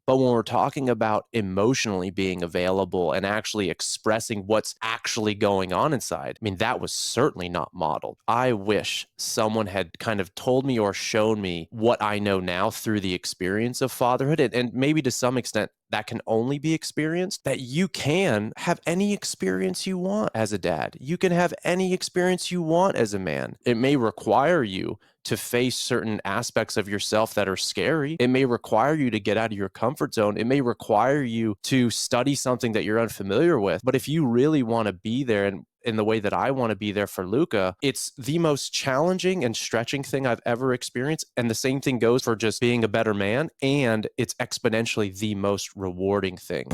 But when we're talking about emotionally being available and actually expressing what's actually going on inside, I mean, that was certainly not modeled. I wish someone had kind of told me or shown me what I know now through the experience of fatherhood. And maybe to some extent, that can only be experienced, that you can have any experience you want as a dad. You can have any experience you want as a man. It may require you to face certain aspects of yourself that are scary. It may require you to get out of your comfort zone. It may require you to study something that you're unfamiliar with. But if you really want to be there, and in the way that I want to be there for Luca, it's the most challenging and stretching thing I've ever experienced. And the same thing goes for just being a better man. And it's exponentially the most rewarding thing.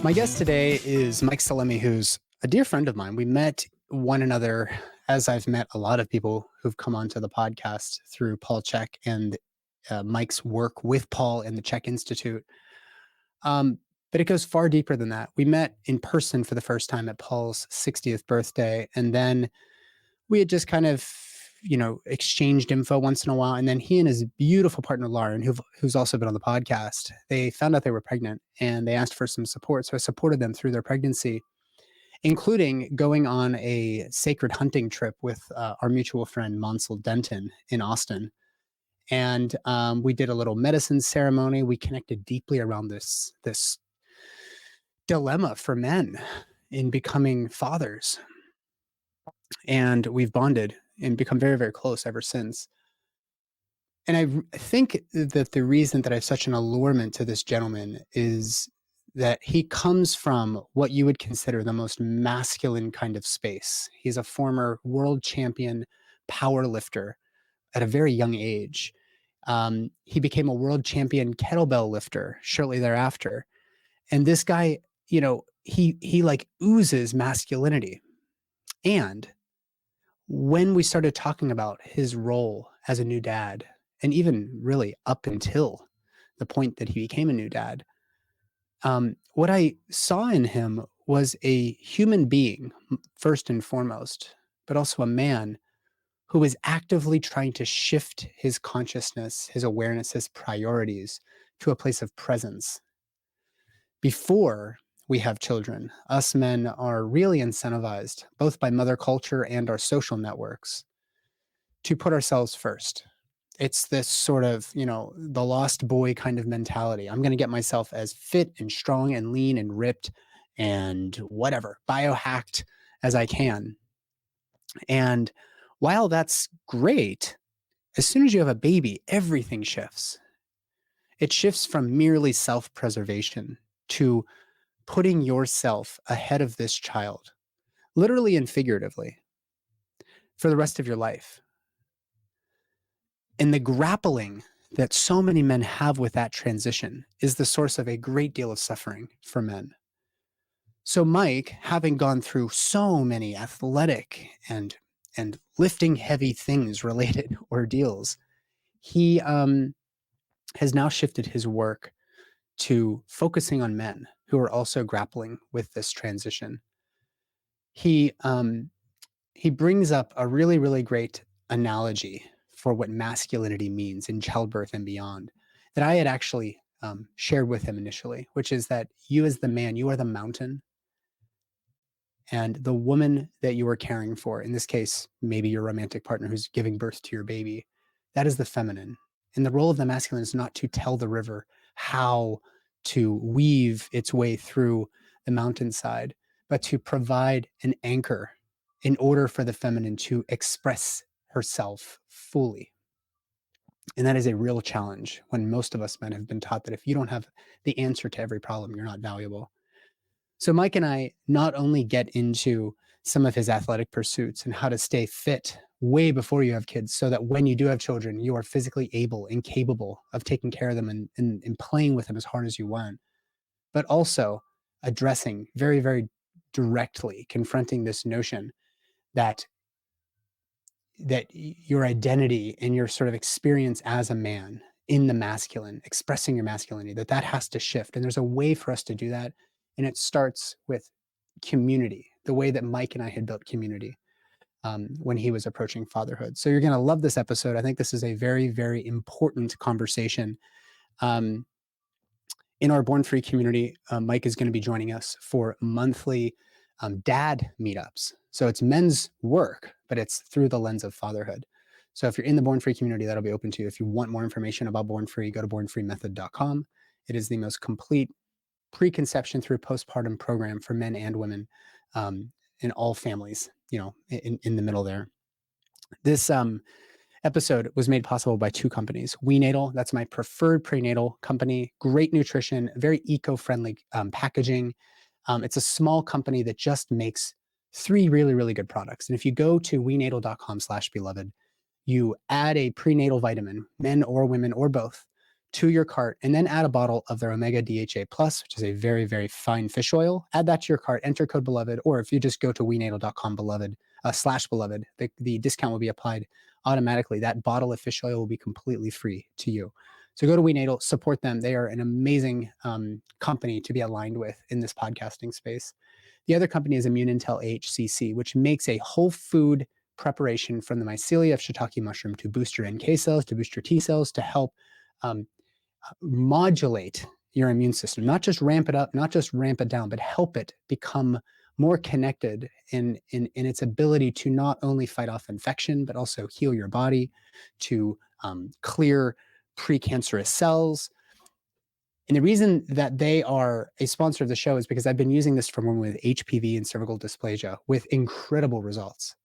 My guest today is Mike Salemi, who's a dear friend of mine. We met one another, as I've met a lot of people who've come onto the podcast, through Paul Chek and Mike's work with Paul and the Chek Institute. But it goes far deeper than that. We met in person for the first time at Paul's 60th birthday, and then we had just kind of, exchanged info once in a while. And then he and his beautiful partner, Lauren, who's also been on the podcast, they found out they were pregnant and they asked for some support. So I supported them through their pregnancy, including going on a sacred hunting trip with our mutual friend, Monsell Denton, in Austin. And we did a little medicine ceremony. We connected deeply around this dilemma for men in becoming fathers. And we've bonded and become very, very close ever since. And I think that the reason that I have such an allurement to this gentleman is that he comes from what you would consider the most masculine kind of space. He's a former world champion power lifter at a very young age. He became a world champion kettlebell lifter shortly thereafter. And this guy, he like oozes masculinity. And when we started talking about his role as a new dad, and even really up until the point that he became a new dad, what I saw in him was a human being, first and foremost, but also a man who was actively trying to shift his consciousness, his awareness, his priorities to a place of presence. Before we have children, us men are really incentivized, both by mother culture and our social networks, to put ourselves first. It's this sort of, the lost boy kind of mentality. I'm going to get myself as fit and strong and lean and ripped and whatever, biohacked as I can. And while that's great, as soon as you have a baby, everything shifts. It shifts from merely self-preservation to putting yourself ahead of this child, literally and figuratively, for the rest of your life. And the grappling that so many men have with that transition is the source of a great deal of suffering for men. So Mike, having gone through so many athletic and lifting heavy things related ordeals, he has now shifted his work to focusing on men who are also grappling with this transition. He brings up a really, really great analogy for what masculinity means in childbirth and beyond that I had actually shared with him initially, which is that you as the man, you are the mountain, and the woman that you are caring for, in this case, maybe your romantic partner who's giving birth to your baby, that is the feminine. And the role of the masculine is not to tell the river how to weave its way through the mountainside, but to provide an anchor in order for the feminine to express herself fully. And that is a real challenge when most of us men have been taught that if you don't have the answer to every problem, you're not valuable. So Mike and I not only get into some of his athletic pursuits and how to stay fit way before you have kids, so that when you do have children, you are physically able and capable of taking care of them and playing with them as hard as you want. But also addressing very, very directly, confronting this notion that your identity and your sort of experience as a man in the masculine, expressing your masculinity, that has to shift. And there's a way for us to do that. And it starts with community, the way that Mike and I had built community when he was approaching fatherhood. So you're going to love this episode. I think this is a very, very important conversation. In our Born Free community, Mike is going to be joining us for monthly dad meetups. So it's men's work, but it's through the lens of fatherhood. So if you're in the Born Free community, that'll be open to you. If you want more information about Born Free, go to bornfreemethod.com. It is the most complete preconception through postpartum program for men and women in all families, in the middle there. This episode was made possible by two companies. WeNatal, that's my preferred prenatal company. Great nutrition, very eco-friendly packaging. It's a small company that just makes 3 really, really good products. And if you go to wenatal.com/beloved, you add a prenatal vitamin, men or women or both, to your cart, and then add a bottle of their Omega DHA Plus, which is a very, very fine fish oil. Add that to your cart, enter code beloved, or if you just go to wenatal.com/beloved, the discount will be applied automatically. That bottle of fish oil will be completely free to you. So go to WeNatal, support them. They are an amazing company to be aligned with in this podcasting space. The other company is Immune Intel AHCC, which makes a whole food preparation from the mycelia of shiitake mushroom to boost your NK cells, to boost your T cells, to help modulate your immune system, not just ramp it up, not just ramp it down, but help it become more connected in its ability to not only fight off infection, but also heal your body, to clear precancerous cells. And the reason that they are a sponsor of the show is because I've been using this for women with HPV and cervical dysplasia with incredible results.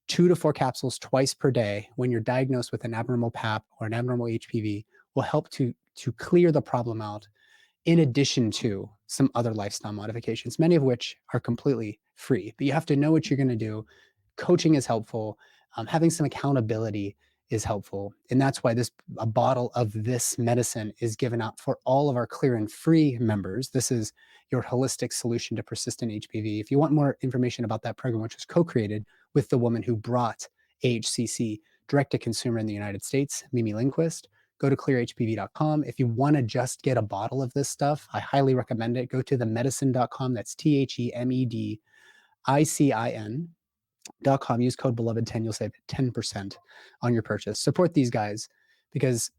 2 to 4 capsules twice per day when you're diagnosed with an abnormal PAP or an abnormal HPV will help to clear the problem out, in addition to some other lifestyle modifications, many of which are completely free. But you have to know what you're going to do. Coaching is helpful. Having some accountability is helpful. And that's why a bottle of this medicine is given out for all of our Clear and Free members. This is your holistic solution to persistent HPV. If you want more information about that program, which was co-created with the woman who brought AHCC direct to consumer in the United States, Mimi Lindquist, go to clearhpv.com. If you want to just get a bottle of this stuff, I highly recommend it. Go to themedicine.com. That's THEMEDICIN.com. Use code beloved10. You'll save 10% on your purchase. Support these guys, because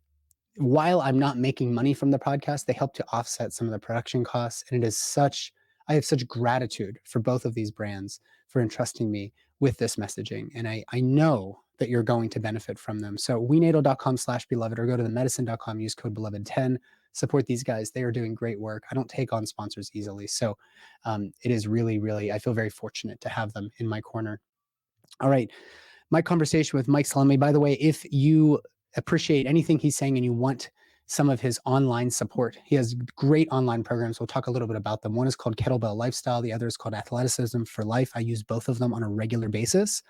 while I'm not making money from the podcast, they help to offset some of the production costs. And I have such gratitude for both of these brands for entrusting me with this messaging. And I know that you're going to benefit from them. So wenatal.com/beloved, or go to themedicine.com, use code beloved10. Support these guys. They are doing great work. I don't take on sponsors easily. So it is really, really, I feel very fortunate to have them in my corner. All right. My conversation with Mike Salemi. By the way, if you appreciate anything he's saying and you want some of his online support, he has great online programs. We'll talk a little bit about them. One is called Kettlebell Lifestyle. The other is called Athleticism for Life. I use both of them on a regular basis.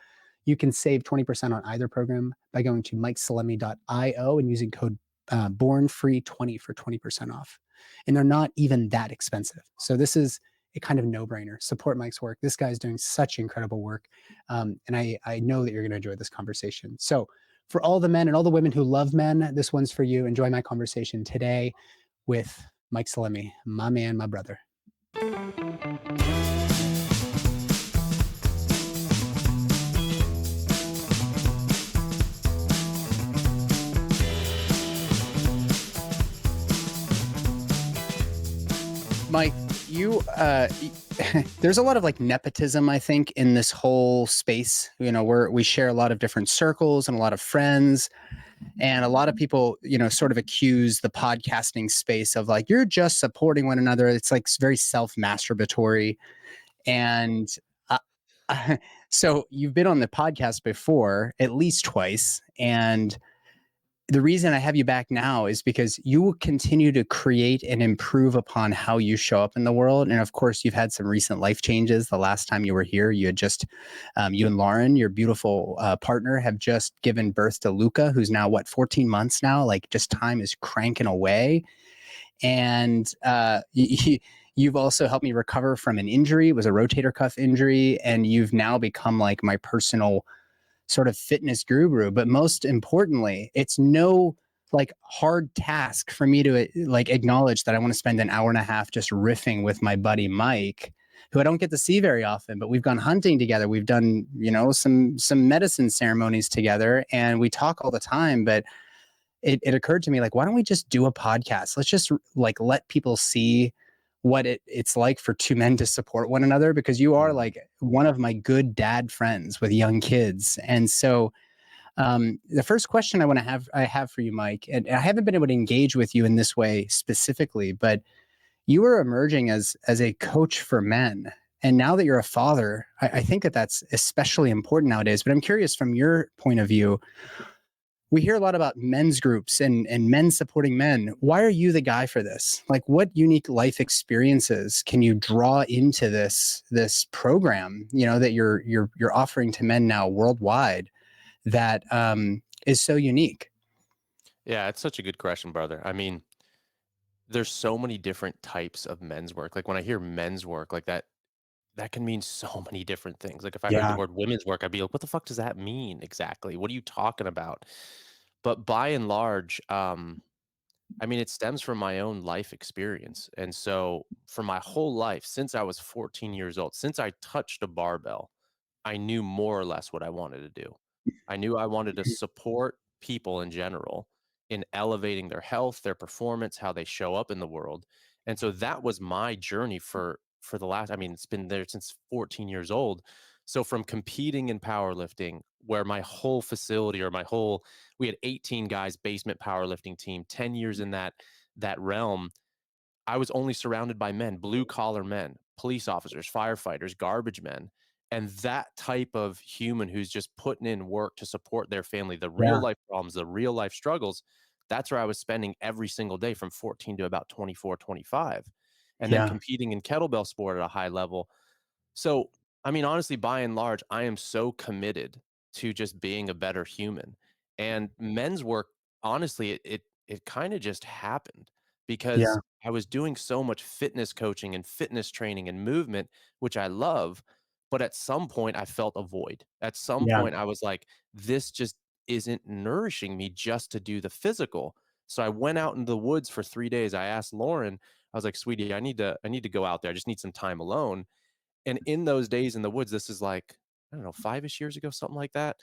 You can save 20% on either program by going to mikesalemi.io and using code BORNFREE20 for 20% off. And they're not even that expensive. So this is a kind of no-brainer. Support Mike's work. This guy's doing such incredible work. And I know that you're going to enjoy this conversation. So for all the men and all the women who love men, this one's for you. Enjoy my conversation today with Mike Salemi, my man, my brother. Mike, there's a lot of like nepotism, I think, in this whole space. We share a lot of different circles and a lot of friends, and a lot of people, sort of accuse the podcasting space of like, you're just supporting one another. It's like very self-masturbatory. And so you've been on the podcast before, at least twice. And the reason I have you back now is because you will continue to create and improve upon how you show up in the world. And of course, you've had some recent life changes. The last time you were here, you had just, you and Lauren, your beautiful partner, have just given birth to Luca, who's now, what, 14 months now? Like, just time is cranking away. And you've also helped me recover from an injury. It was a rotator cuff injury. And you've now become like my personal sort of fitness guru. But most importantly, it's no like hard task for me to like acknowledge that I want to spend an hour and a half just riffing with my buddy Mike, who I don't get to see very often, but we've gone hunting together. We've done, some medicine ceremonies together, and we talk all the time. But it occurred to me, like, why don't we just do a podcast? Let's just like let people see what it's like for two men to support one another, because you are like one of my good dad friends with young kids. And so the first question I have for you, Mike, and I haven't been able to engage with you in this way specifically, but you are emerging as a coach for men. And now that you're a father, I think that that's especially important nowadays. But I'm curious, from your point of view, we hear a lot about men's groups and men supporting men. Why are you the guy for this? Like, what unique life experiences can you draw into this program, that you're offering to men now worldwide, that is so unique? Yeah, it's such a good question, brother. I mean, there's so many different types of men's work. Like when I hear men's work, like that can mean so many different things. Like if I heard the Yeah, word women's work, I'd be like, what the fuck does that mean exactly? What are you talking about? But by and large, I mean, it stems from my own life experience. And so for my whole life, since I was 14 years old, since I touched a barbell, I knew more or less what I wanted to do. I knew I wanted to support people in general in elevating their health, their performance, how they show up in the world. And so that was my journey for the last, I mean, it's been there since 14 years old. So from competing in powerlifting, where my whole facility or my whole, we had 18 guys basement powerlifting team, 10 years in that realm, I was only surrounded by men, blue collar men, police officers, firefighters, garbage men. And that type of human who's just putting in work to support their family, the real yeah, life problems, the real life struggles, that's where I was spending every single day from 14 to about 24, 25. And then yeah, competing in kettlebell sport at a high level. So, I mean, honestly, by and large, I am so committed to just being a better human. And men's work, honestly, it kind of just happened yeah, because I was doing so much fitness coaching and fitness training and movement, which I love. But at some point, I felt a void. At some yeah, point, I was like, this just isn't nourishing me just to do the physical. So I went out into the woods for 3 days. I asked Lauren, I was like, sweetie, I need to go out there. I just need some time alone. And in those days in the woods, this is like, I don't know, 5-ish years ago, something like that.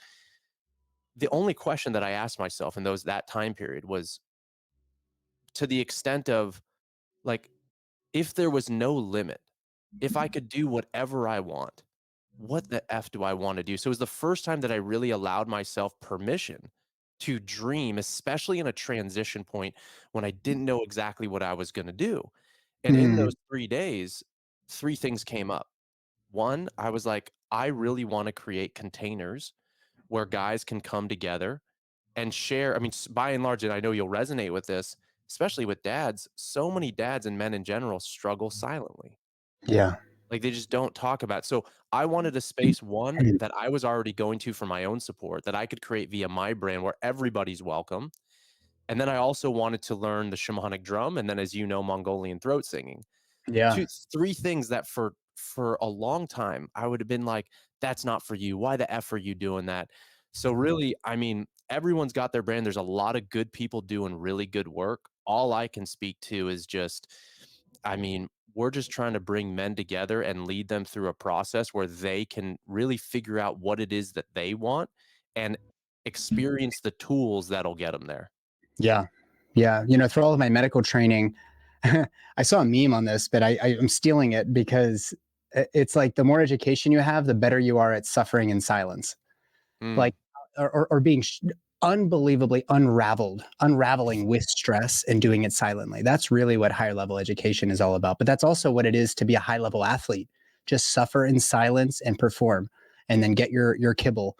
The only question that I asked myself in that time period was, to the extent of like, if there was no limit, if I could do whatever I want, what the F do I want to do? So it was the first time that I really allowed myself permission to dream, especially in a transition point when I didn't know exactly what I was going to do. And in mm, those 3 days, three things came up. One, I was like, I really want to create containers where guys can come together and share. I mean, by and large, and I know you'll resonate with this, especially with dads. So many dads and men in general struggle silently. yeah, Like they just don't talk about it. So I wanted a space, one, that I was already going to for my own support, that I could create via my brand where everybody's welcome. And then I also wanted to learn the shamanic drum. And then, as you know, Mongolian throat singing. yeah, 3 things that for a long time, I would have been like, "That's not for you. Why the F are you doing that?" So really, I mean, everyone's got their brand. There's a lot of good people doing really good work. All I can speak to is just, I mean, we're just trying to bring men together and lead them through a process where they can really figure out what it is that they want and experience the tools that'll get them there. yeah, yeah. Through all of my medical training, I saw a meme on this, but I'm stealing it because it's like the more education you have, the better you are at suffering in silence. Mm, Like, or being unbelievably unraveling with stress and doing it silently. That's really what higher level education is all about. But that's also what it is to be a high level athlete. Just suffer in silence and perform, and then get your kibble.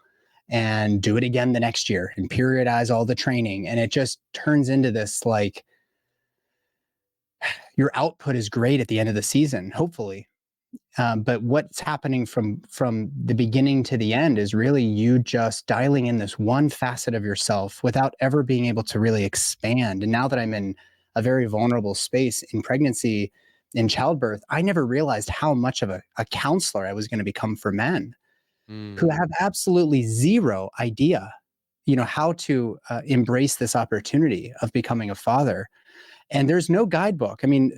and do it again the next year and periodize all the training. And it just turns into this like your output is great at the end of the season, hopefully. But what's happening from the beginning to the end is really you just dialing in this one facet of yourself without ever being able to really expand. And now that I'm in a very vulnerable space in pregnancy, in childbirth, I never realized how much of a counselor I was going to become for men who Mm. have absolutely zero idea, how to embrace this opportunity of becoming a father. And there's no guidebook. I mean,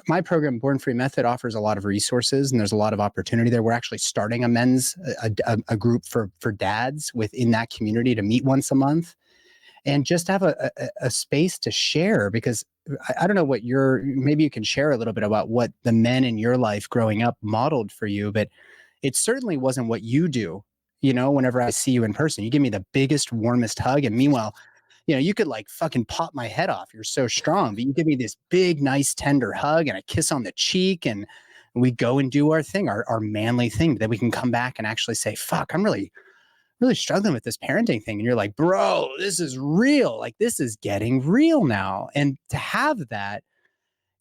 my program, Born Free Method, offers a lot of resources and there's a lot of opportunity there. We're actually starting a group for dads within that community to meet once a month and just have a space to share. Because I don't know what maybe you can share a little bit about what the men in your life growing up modeled for you, but it certainly wasn't what you do. Whenever I see you in person, you give me the biggest, warmest hug. And meanwhile, you could like fucking pop my head off. You're so strong, but you give me this big, nice, tender hug and a kiss on the cheek. And we go and do our thing, our manly thing. Then we can come back and actually say, fuck, I'm really, really struggling with this parenting thing. And you're like, bro, this is real. Like, this is getting real now. And to have that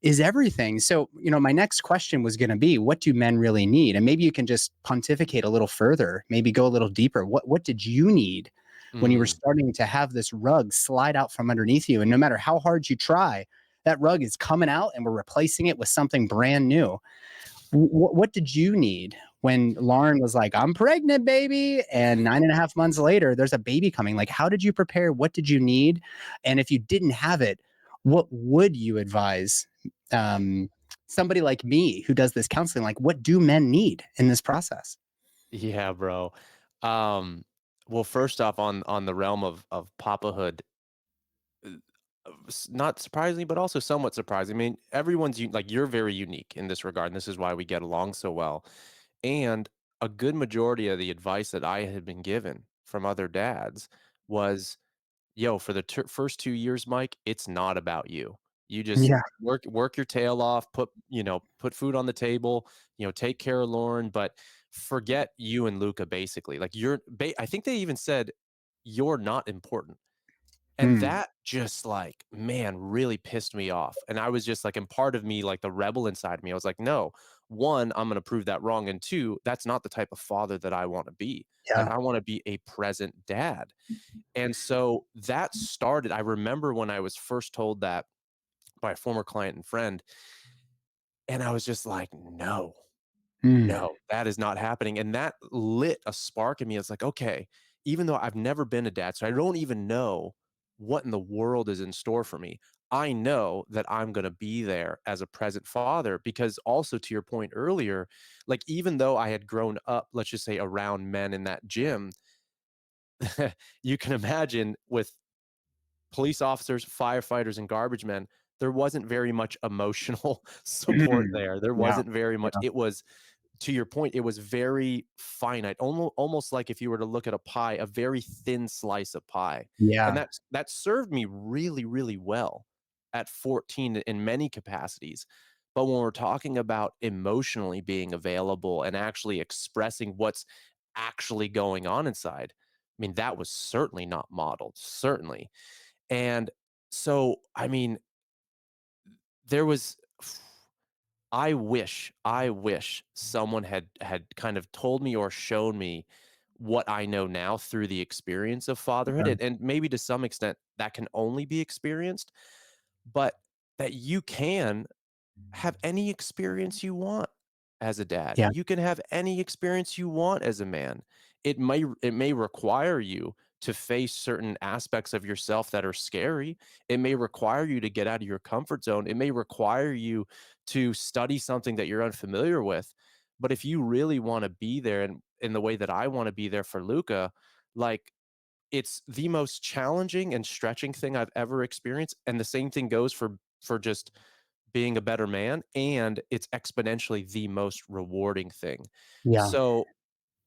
is everything. So, my next question was going to be, what do men really need? And maybe you can just pontificate a little further, maybe go a little deeper. What did you need when you were Mm. starting to have this rug slide out from underneath you? And no matter how hard you try, that rug is coming out and we're replacing it with something brand new. What did you need when Lauren was like, I'm pregnant, baby? And 9.5 months later, there's a baby coming. Like, how did you prepare? What did you need? And if you didn't have it, what would you advise um, somebody like me who does this counseling? Like, what do men need in this process? Yeah, bro. Um, well, first off, on the realm of papahood, not surprisingly, but also somewhat surprising. I mean, like you're very unique in this regard, and this is why we get along so well. And a good majority of the advice that I had been given from other dads was, yo, for the first 2 years, Mike, it's not about you. You just Yeah. work your tail off, put food on the table, take care of Lauren, but forget you and Luca. Basically, like I think they even said you're not important. And Mm, that just like, man, really pissed me off. And I was just like, and part of me, like the rebel inside me, I was like, no, one, I'm going to prove that wrong. And two, that's not the type of father that I want to be. Like, yeah. I want to be a present dad. And so that started, I remember when I was first told that by a former client and friend, and I was just like, no, Mm, no, that is not happening. And that lit a spark in me. It's like, okay, even though I've never been a dad, so I don't even know what in the world is in store for me. I know that I'm going to be there as a present father because, also to your point earlier, like even though I had grown up, let's just say around men in that gym, you can imagine with police officers, firefighters, and garbage men, there wasn't very much emotional support mm, there. There yeah. wasn't very much. Yeah. It was, to your point, it was very finite, almost like if you were to look at a pie, a very thin slice of pie. And Yeah. that served me really, really well at 14 in many capacities. But when we're talking about emotionally being available and actually expressing what's actually going on inside, I mean, that was certainly not modeled, certainly. And so, I mean, there was I wish someone had kind of told me or shown me what I know now through the experience of fatherhood, Yeah. and maybe to some extent that can only be experienced, but that you can have any experience you want as a dad. Yeah. You can have any experience you want as a man. It may require you to face certain aspects of yourself that are scary. It may require you to get out of your comfort zone. It may require you to study something that you're unfamiliar with. But if you really want to be there and in the way that I want to be there for Luca, like it's the most challenging and stretching thing I've ever experienced. And the same thing goes for just being a better man, and it's exponentially the most rewarding thing. Yeah. So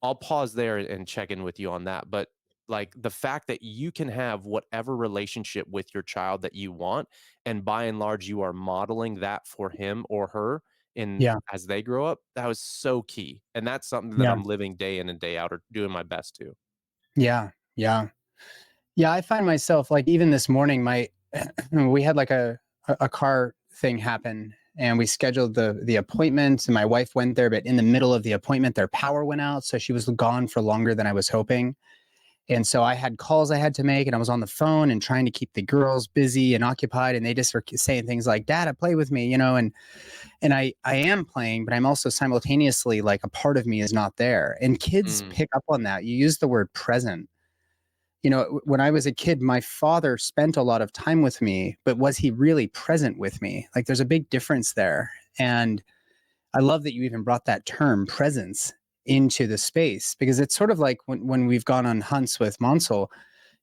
I'll pause there and check in with you on that. But like the fact that you can have whatever relationship with your child that you want, and by and large, you are modeling that for him or her in Yeah. as they grow up, that was so key. And that's something that Yeah. I'm living day in and day out or doing my best to. Yeah. Yeah. Yeah, I find myself like even this morning, my we had like a car thing happen, and we scheduled the appointment, and my wife went there, but in the middle of the appointment, their power went out, so she was gone for longer than I was hoping. And so I had calls I had to make, and I was on the phone and trying to keep the girls busy and occupied, and they just were saying things like, "Dad, play with me," and I am playing, but I'm also simultaneously like a part of me is not there. And kids Mm, pick up on that. You use the word present. When I was a kid, my father spent a lot of time with me, but was he really present with me? Like there's a big difference there. And I love that you even brought that term presence into the space, because it's sort of like when we've gone on hunts with Monsel,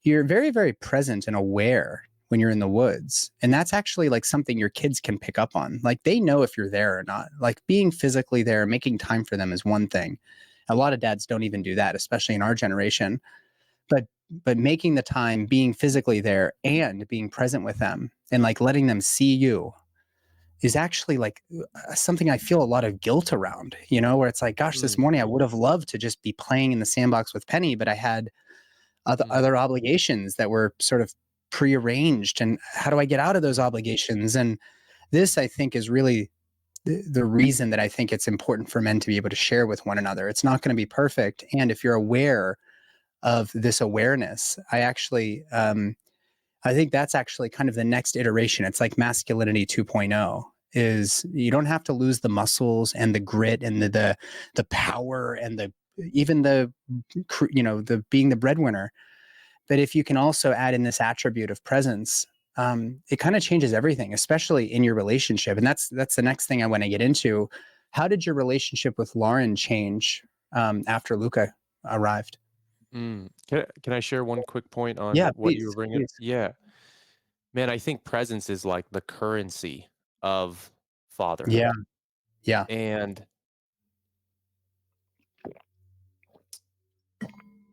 you're very, very present and aware when you're in the woods. And that's actually like something your kids can pick up on. Like they know if you're there or not. Like being physically there, making time for them is one thing. A lot of dads don't even do that, especially in our generation. But making the time, being physically there and being present with them and like letting them see you is actually like something I feel a lot of guilt around, where it's like, gosh, this mm, morning I would have loved to just be playing in the sandbox with Penny, but I had mm, other obligations that were sort of prearranged. And how do I get out of those mm, obligations? And this, I think, is really the reason that I think it's important for men to be able to share with one another. It's not going to be perfect. And if you're aware of this awareness, I think that's actually kind of the next iteration. It's like masculinity 2.0 is you don't have to lose the muscles and the grit and the power and the even the being the breadwinner. But if you can also add in this attribute of presence, it kind of changes everything, especially in your relationship. And that's the next thing I want to get into. How did your relationship with Lauren change after Luca arrived? mm. Can I share one quick point on Yeah, what you were please, bringing? please. Yeah. Man, I think presence is like the currency of Yeah, fatherhood. yeah. And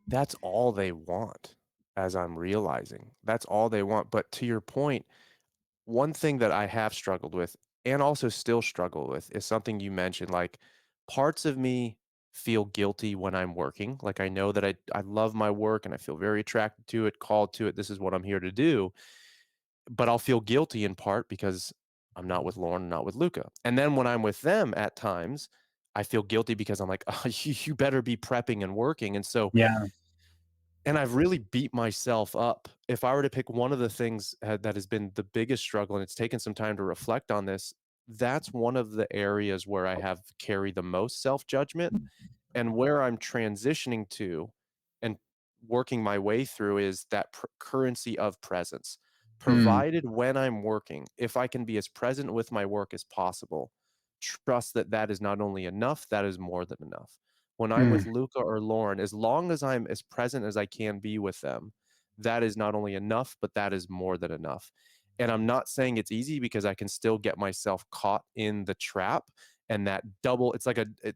that's all they want, as I'm realizing. That's all they want. But to your point, one thing that I have struggled with and also still struggle with is something you mentioned. Like parts of me feel guilty when I'm working. Like I know that I love my work and I feel very attracted to it, called to it. This is what I'm here to do. But I'll feel guilty in part because I'm not with Lauren, not with Luca. And then when I'm with them at times, I feel guilty because I'm like, oh, you better be prepping and working. And so, Yeah. and I've really beat myself up. If I were to pick one of the things that has been the biggest struggle, and it's taken some time to reflect on this, that's one of the areas where I have carried the most self judgment and where I'm transitioning to and working my way through is that currency of presence. Mm, Provided when I'm working, if I can be as present with my work as possible, trust that that is not only enough, that is more than enough. When I'm with mm, Luca or Lauren, as long as I'm as present as I can be with them, that is not only enough, but that is more than enough. And I'm not saying it's easy because I can still get myself caught in the trap and that double it's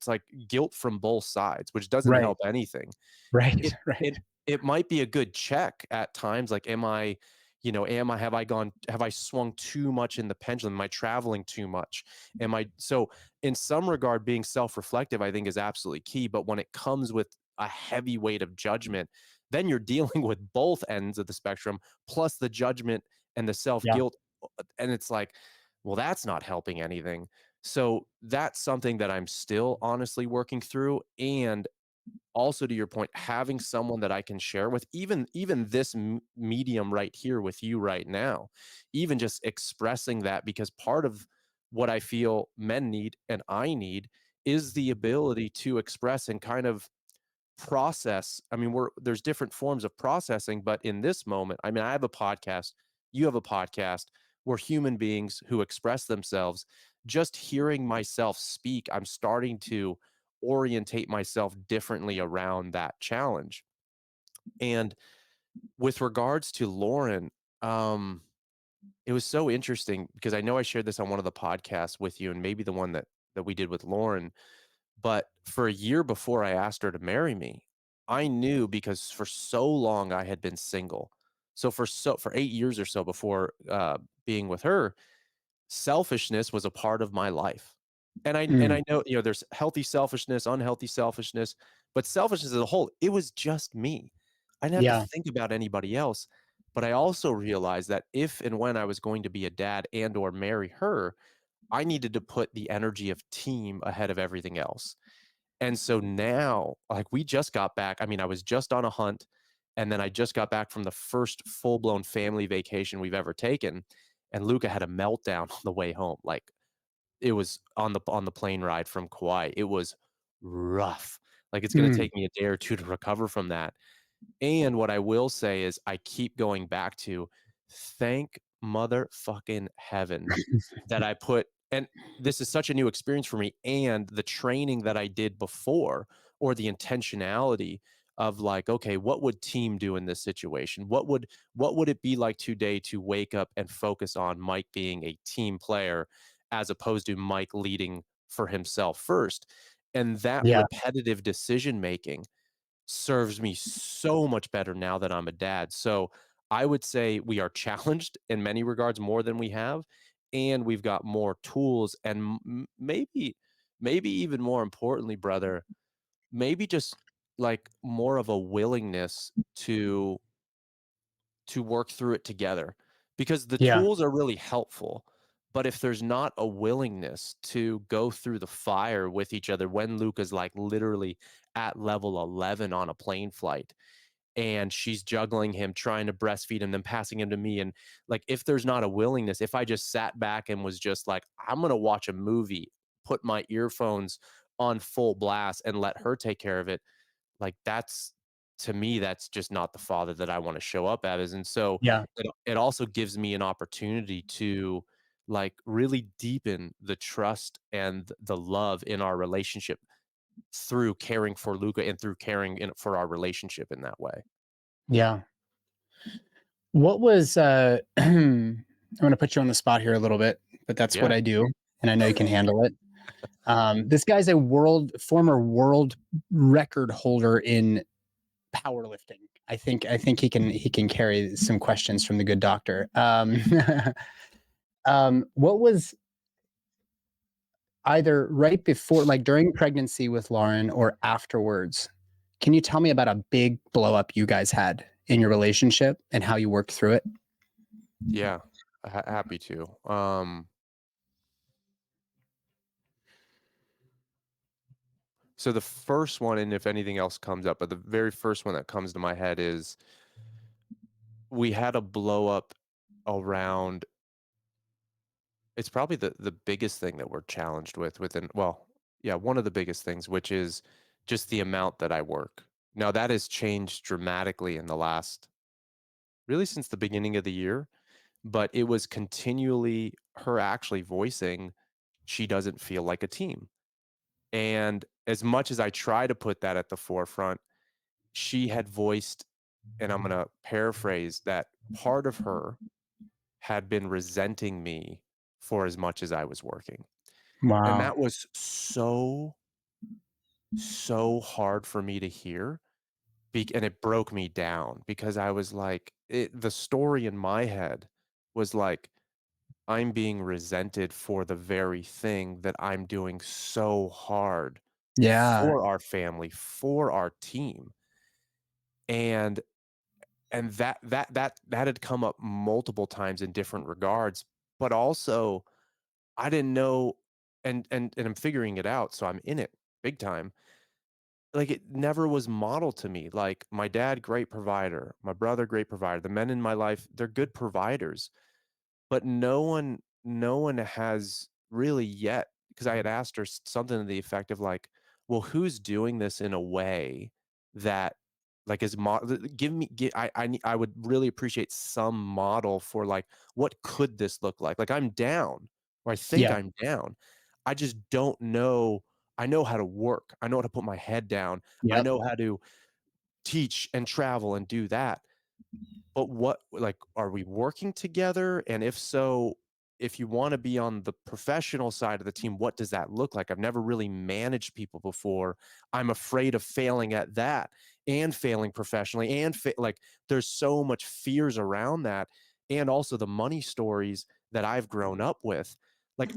like guilt from both sides, which doesn't right, help anything. right, It right. it it might be a good check at times, like, am I, have I swung too much in the pendulum? Am I traveling too much? Am I so in some regard, being self-reflective, I think, is absolutely key, but when it comes with a heavy weight of judgment, then you're dealing with both ends of the spectrum, plus the judgment and the Yeah. self-guilt, and it's like, well, that's not helping anything. So, that's something that I'm still honestly working through, and also to your point, having someone that I can share with, even this medium right here with you right now, even just expressing that, because part of what I feel men need and I need is the ability to express and kind of process. I mean, there's different forms of processing, but in this moment, I mean, I have a podcast, you have a podcast, we're human beings who express themselves. Just hearing myself speak, I'm starting to orientate myself differently around that challenge. And with regards to Lauren, um, it was so interesting because I know I shared this on one of the podcasts with you, and maybe the one that we did with Lauren, but for a year before I asked her to marry me, I knew because for so long I had been single. So for 8 years or so before, being with her, selfishness was a part of my life. And Mm, I know, there's healthy selfishness, unhealthy selfishness, but selfishness as a whole, it was just me. I didn't have to Yeah. think about anybody else. But I also realized that if and when I was going to be a dad and or marry her, I needed to put the energy of team ahead of everything else. And so now, like we just got back. I mean, I was just on a hunt, and then I just got back from the first full-blown family vacation we've ever taken. And Luca had a meltdown on the way home. Like it was on the plane ride from Kauai. It was rough. Like it's gonna Mm. take me a day or two to recover from that. And what I will say is I keep going back to thank motherfucking heaven that I put and this is such a new experience for me and the training that I did before or the intentionality of like, okay, what would team do in this situation? What would it be like today to wake up and focus on Mike being a team player as opposed to Mike leading for himself first? And that Yeah. repetitive decision making serves me so much better now that I'm a dad. So I would say we are challenged in many regards more than we have, and we've got more tools and maybe even more importantly, brother, maybe just like more of a willingness to work through it together because the Yeah. tools are really helpful. But if there's not a willingness to go through the fire with each other when Luca's like literally at level 11 on a plane flight and she's juggling him, trying to breastfeed him, then passing him to me. And like, if there's not a willingness, if I just sat back and was just like, I'm going to watch a movie, put my earphones on full blast and let her take care of it, like that's to me, that's just not the father that I want to show up as. And so Yeah. it also gives me an opportunity to like really deepen the trust and the love in our relationship through caring for Luca and through caring for our relationship in that way. Yeah. What was I'm gonna put you on the spot here a little bit, but that's what Yeah. I do, and I know you can handle it. This guy's a former world record holder in powerlifting. I think he can carry some questions from the good doctor. What was either right before, like during pregnancy with Lauren or afterwards? Can you tell me about a big blow up you guys had in your relationship and how you worked through it? Yeah. Happy to. So the first one, and if anything else comes up, but the very first one that comes to my head is we had a blow up around it's probably the biggest thing that we're challenged with within well, yeah, one of the biggest things, which is just the amount that I work. Now that has changed dramatically in the last really since the beginning of the year, but it was continually her actually voicing she doesn't feel like a team. And as much as I try to put that at the forefront, she had voiced, and I'm going to paraphrase that part of her had been resenting me for as much as I was working. And Wow. that was so, so hard for me to hear. And it broke me down because I was like, the story in my head was like, I'm being resented for the very thing that I'm doing so hard Yeah. for our family, for our team. And that had come up multiple times in different regards, but also I didn't know and I'm figuring it out, so I'm in it big time. Like it never was modeled to me. Like my dad, great provider, my brother, great provider. The men in my life, they're good providers. But no one has really yet because I had asked her something to the effect of like, "Well, who's doing this in a way that like is give me I would really appreciate some model for like what could this look like? Like I'm down or I think Yeah. I'm down. I just don't know. I know how to work. I know how to put my head down. I Yep. know how to teach and travel and do that. But what like, are we working together? And if so, if you wanna be on the professional side of the team, what does that look like? I've never really managed people before. I'm afraid of failing at that and failing professionally and like, there's so much fears around that, and also the money stories that I've grown up with. Like,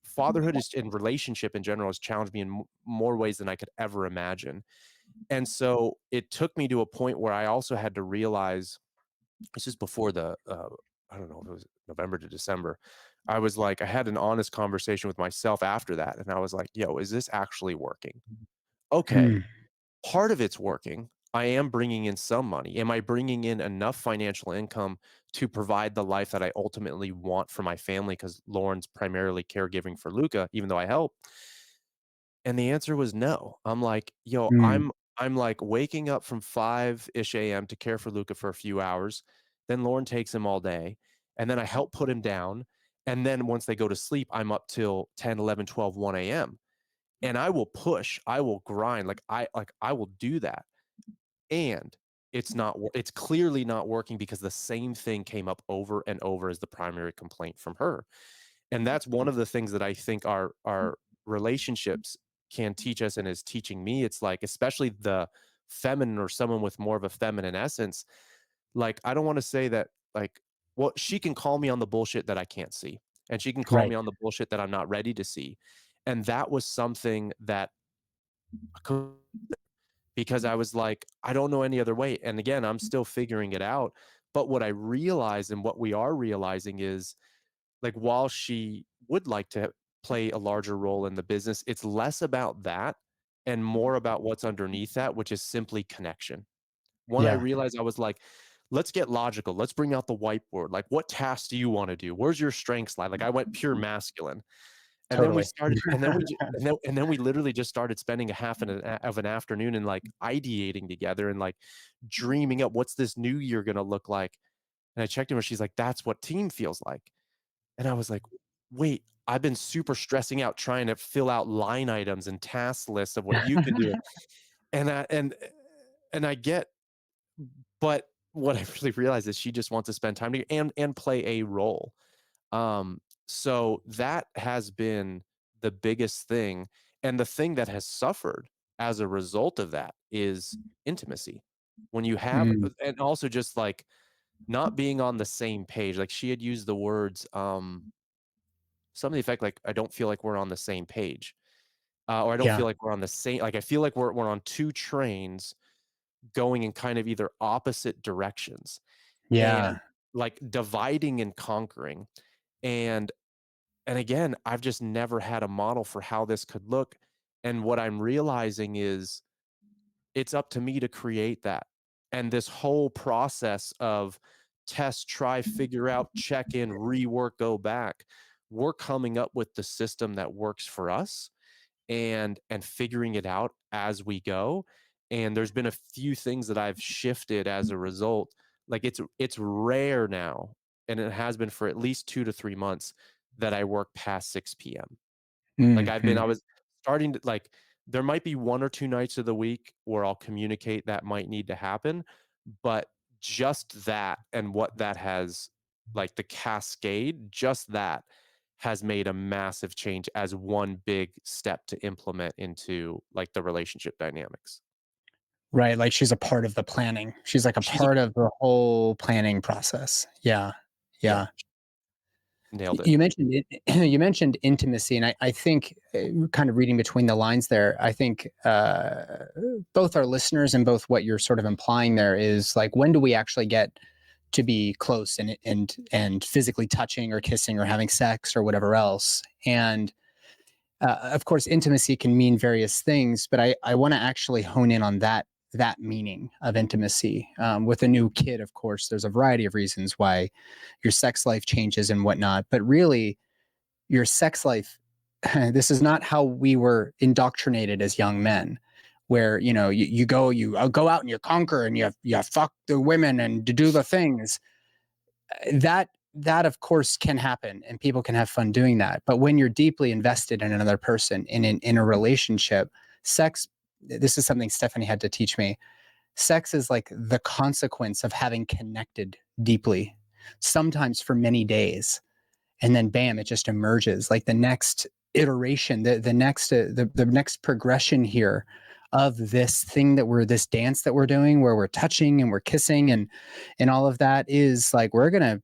fatherhood is and relationship in general has challenged me in more ways than I could ever imagine. And so it took me to a point where I also had to realize, this is before the, I don't know if it was November to December. I was like, I had an honest conversation with myself after that. And I was like, yo, is this actually working? Okay, Mm. part of it's working. I am bringing in some money. Am I bringing in enough financial income to provide the life that I ultimately want for my family? Because Lauren's primarily caregiving for Luca, even though I help. And the answer was no. I'm like, yo, Mm. I'm like waking up from 5-ish AM to care for Luca for a few hours. Then Lauren takes him all day. And then I help put him down. And then once they go to sleep, I'm up till 10, 11, 12, 1 AM. And I will push, I will grind, I will do that. And it's clearly not working because the same thing came up over and over as the primary complaint from her. And that's one of the things that I think our relationships can teach us and is teaching me. It's like, especially the feminine or someone with more of a feminine essence, like, I don't want to say that, like, well, she can call me on the bullshit that I can't see. And she can call Right. me on the bullshit that I'm not ready to see. And that was something that, because I was like, I don't know any other way. And again, I'm still figuring it out. But what I realize and what we are realizing is, like, while she would like to play a larger role in the business, it's less about that and more about what's underneath that, which is simply connection. When I Yeah. realized, I was like, let's get logical. Let's bring out the whiteboard. Like, what tasks do you want to do? Where's your strengths lie? Like, I went pure masculine. And then we Totally. started, and then we literally just started spending a half of an afternoon and like ideating together and like dreaming up what's this new year going to look like. And I checked in with her. She's like, that's what team feels like. And I was like, wait, I've been super stressing out trying to fill out line items and task lists of what you can do. And I get, but what I really realized is she just wants to spend time together and play a role. So that has been the biggest thing. And the thing that has suffered as a result of that is intimacy. When you have, Mm. and also just like not being on the same page. Like, she had used the words, something to the effect like, I don't feel like we're on the same page. Or I don't Yeah. feel like we're on the same, like, I feel like we're on two trains going in kind of either opposite directions and Yeah. like dividing and conquering. And again, I've just never had a model for how this could look. And what I'm realizing is it's up to me to create that. And this whole process of test, try, figure out, check in, rework, go back, we're coming up with the system that works for us and figuring it out as we go. And there's been a few things that I've shifted as a result. Like, it's rare now, and it has been for at least 2 to 3 months, that I work past 6 p.m. Like, I Mhm. was starting to, like, there might be 1 or 2 nights of the week where I'll communicate that might need to happen, but just that and what that has, like, the cascade, just that has made a massive change as one big step to implement into, like, the relationship dynamics. Right, like she's a part of the planning. She's like a She's a part of the whole planning process. Yeah. Yeah, Yeah. nailed it. You mentioned it, you mentioned intimacy, and I think, kind of reading between the lines there, I think, both our listeners and both what you're sort of implying there is like, when do we actually get to be close and physically touching or kissing or having sex or whatever else? And of course, intimacy can mean various things, but I want to actually hone in on that meaning of intimacy. With a new kid, of course, there's a variety of reasons why your sex life changes and whatnot, but really, your sex life, this is not how we were indoctrinated as young men, where you go out and you conquer and you fuck the women and to do the things that of course can happen and people can have fun doing that, but when you're deeply invested in another person in a relationship, sex, this is something Stephanie had to teach me. Sex is like the consequence of having connected deeply, sometimes for many days, and then bam, it just emerges like the next iteration, the next progression here of this thing that we're this dance that we're doing, where we're touching and we're kissing and all of that, is like we're gonna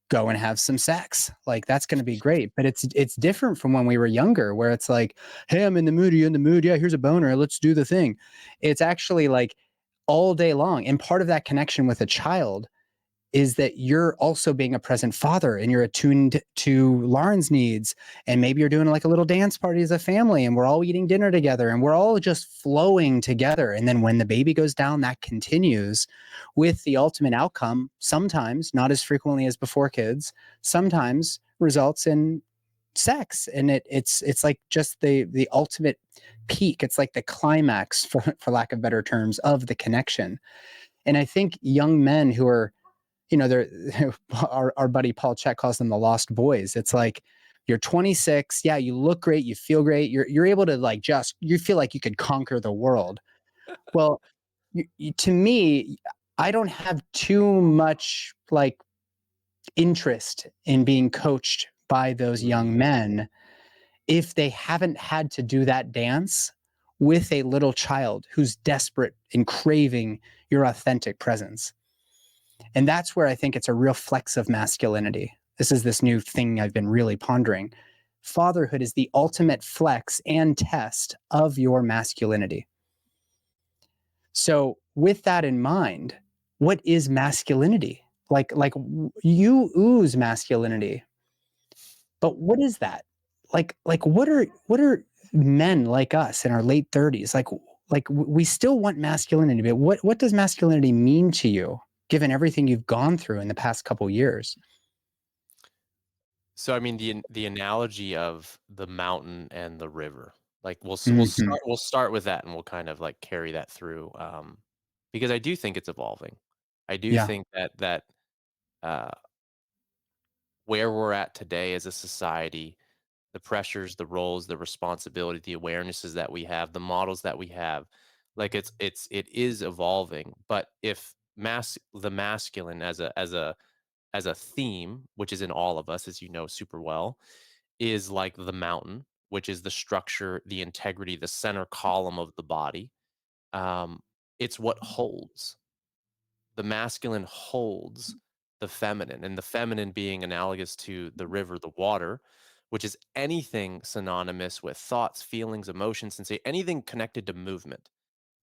go and have some sex. Like that's going to be great. But it's different from when we were younger, where it's like, hey, I'm in the mood. Are you in the mood? Yeah, here's a boner. Let's do the thing. It's actually like all day long. And part of that connection with a child is that you're also being a present father and you're attuned to Lauren's needs. And maybe you're doing like a little dance party as a family and we're all eating dinner together and we're all just flowing together. And then when the baby goes down, that continues with the ultimate outcome, sometimes not as frequently as before kids, sometimes results in sex. And it's like just the ultimate peak. It's like the climax for lack of better terms of the connection. And I think young men who are, they're our buddy Paul Check calls them the lost boys. It's like you're 26, yeah, you look great, you feel great, you're able to like just you feel like you could conquer the world. Well, to me, I don't have too much like interest in being coached by those Mm. young men if they haven't had to do that dance with a little child who's desperate and craving your authentic presence. And that's where I think it's a real flex of masculinity. This is this new thing I've been really pondering. Fatherhood is the ultimate flex and test of your masculinity. So, with that in mind, what is masculinity? Like you ooze masculinity, but what is that? Like what are men like us in our late 30s? Like we still want masculinity, but what does masculinity mean to you given everything you've gone through in the past couple years? So, I mean, the analogy of the mountain and the river, like, Mhm. we'll start with that, and we'll kind of, like, carry that through, because I do think it's evolving. I do Yeah. think that, uh, where we're at today as a society, the pressures, the roles, the responsibility, the awarenesses that we have, the models that we have, like, it is evolving, but if the masculine as a theme, which is in all of us, as you know super well, is like the mountain, which is the structure, the integrity, the center column of the body. Um, it's what holds. The masculine holds the feminine, and the feminine being analogous to the river, the water, which is anything synonymous with thoughts, feelings, emotions, and say anything connected to movement,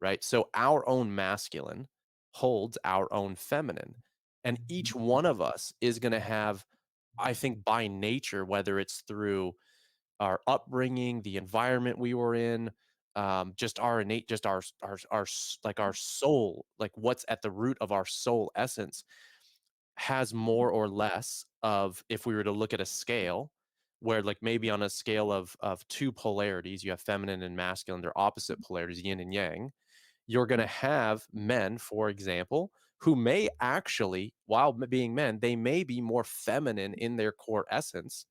right? So our own masculine holds our own feminine. And each one of us is going to have, I think, by nature, whether it's through our upbringing, the environment we were in, just our innate, just like our soul, like what's at the root of our soul essence has more or less of, if we were to look at a scale, where like maybe on a scale of two polarities, you have feminine and masculine, they're opposite polarities, yin and yang. You're going to have men, for example, who may actually, while being men, they may be more feminine in their core essence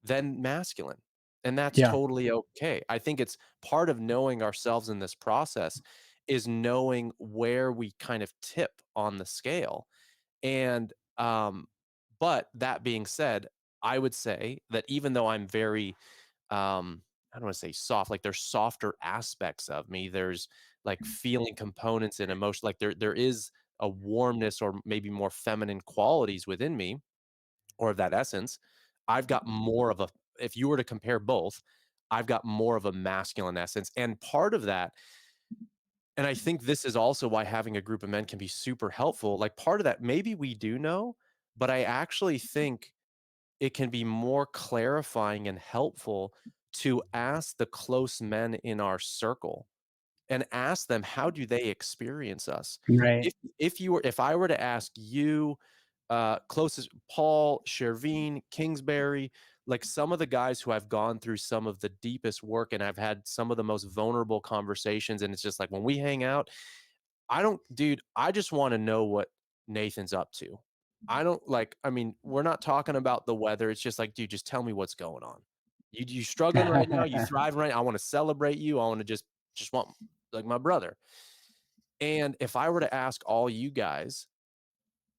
than masculine. And that's Yeah. totally okay. I think it's part of knowing ourselves in this process is knowing where we kind of tip on the scale. And but that being said, I would say that even though I'm very I don't want to say soft, like there's softer aspects of me. There's like feeling components and emotion. Like there is a warmness or maybe more feminine qualities within me or of that essence. I've got more of a, if you were to compare both, I've got more of a masculine essence. And part of that, and I think this is also why having a group of men can be super helpful. Like part of that, maybe we do know, but I actually think it can be more clarifying and helpful to ask the close men in our circle and ask them, how do they experience us? Right. If I were to ask you, closest Paul, Shervine, Kingsbury, like some of the guys who I've gone through some of the deepest work and I've had some of the most vulnerable conversations, and it's just like when we hang out, I just want to know what Nathan's up to. I don't like, I mean, we're not talking about the weather. It's just like, dude, just tell me what's going on. You struggling right now? You thriving right? I want to celebrate you. I want to just want like my brother. And if I were to ask all you guys,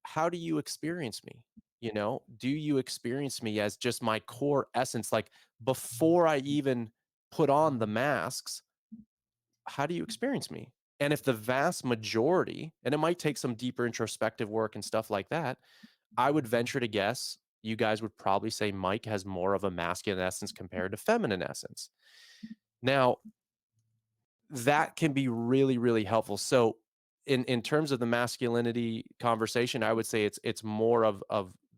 how do you experience me? You know, do you experience me as just my core essence? Like before I even put on the masks, how do you experience me? And if the vast majority, and it might take some deeper introspective work and stuff like that, I would venture to guess you guys would probably say Mike has more of a masculine essence compared to feminine essence. Now, that can be really, really helpful. So in terms of the masculinity conversation, I would say it's more of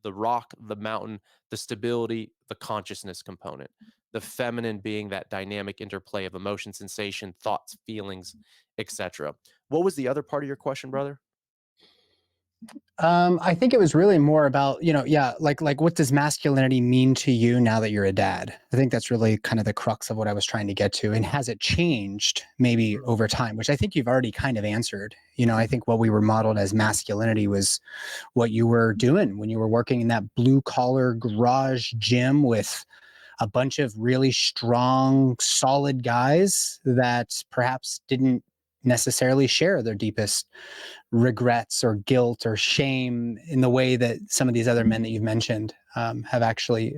the rock, the mountain, the stability, the consciousness component. The feminine being that dynamic interplay of emotion, sensation, thoughts, feelings, etc. What was the other part of your question, brother? I think it was really more about, yeah, like what does masculinity mean to you now that you're a dad? I think that's really kind of the crux of what I was trying to get to. And has it changed maybe over time, which I think you've already kind of answered. I think what we were modeled as masculinity was what you were doing when you were working in that blue collar garage gym with a bunch of really strong, solid guys that perhaps didn't necessarily share their deepest regrets or guilt or shame in the way that some of these other men that you've mentioned have actually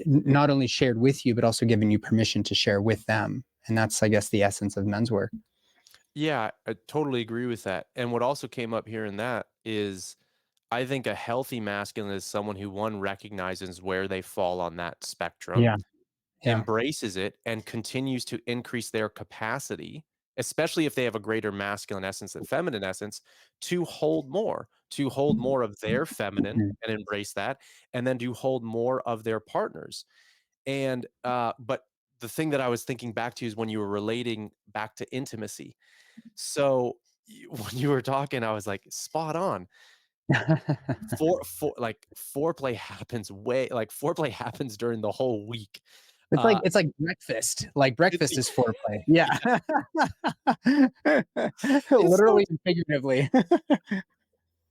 not only shared with you, but also given you permission to share with them. And that's, I guess, the essence of men's work. Yeah, I totally agree with that. And what also came up here in that is I think a healthy masculine is someone who one recognizes where they fall on that spectrum, Yeah. Yeah. embraces it, and continues to increase their capacity, especially if they have a greater masculine essence than feminine essence, to hold more of their feminine Mhm. and embrace that, and then to hold more of their partners. And but the thing that I was thinking back to is when you were relating back to intimacy. So when you were talking, I was like, spot on. Foreplay happens foreplay happens during the whole week. It's like Uh, it's like breakfast. Like it's breakfast is foreplay. Yeah. it's so Literally and figuratively.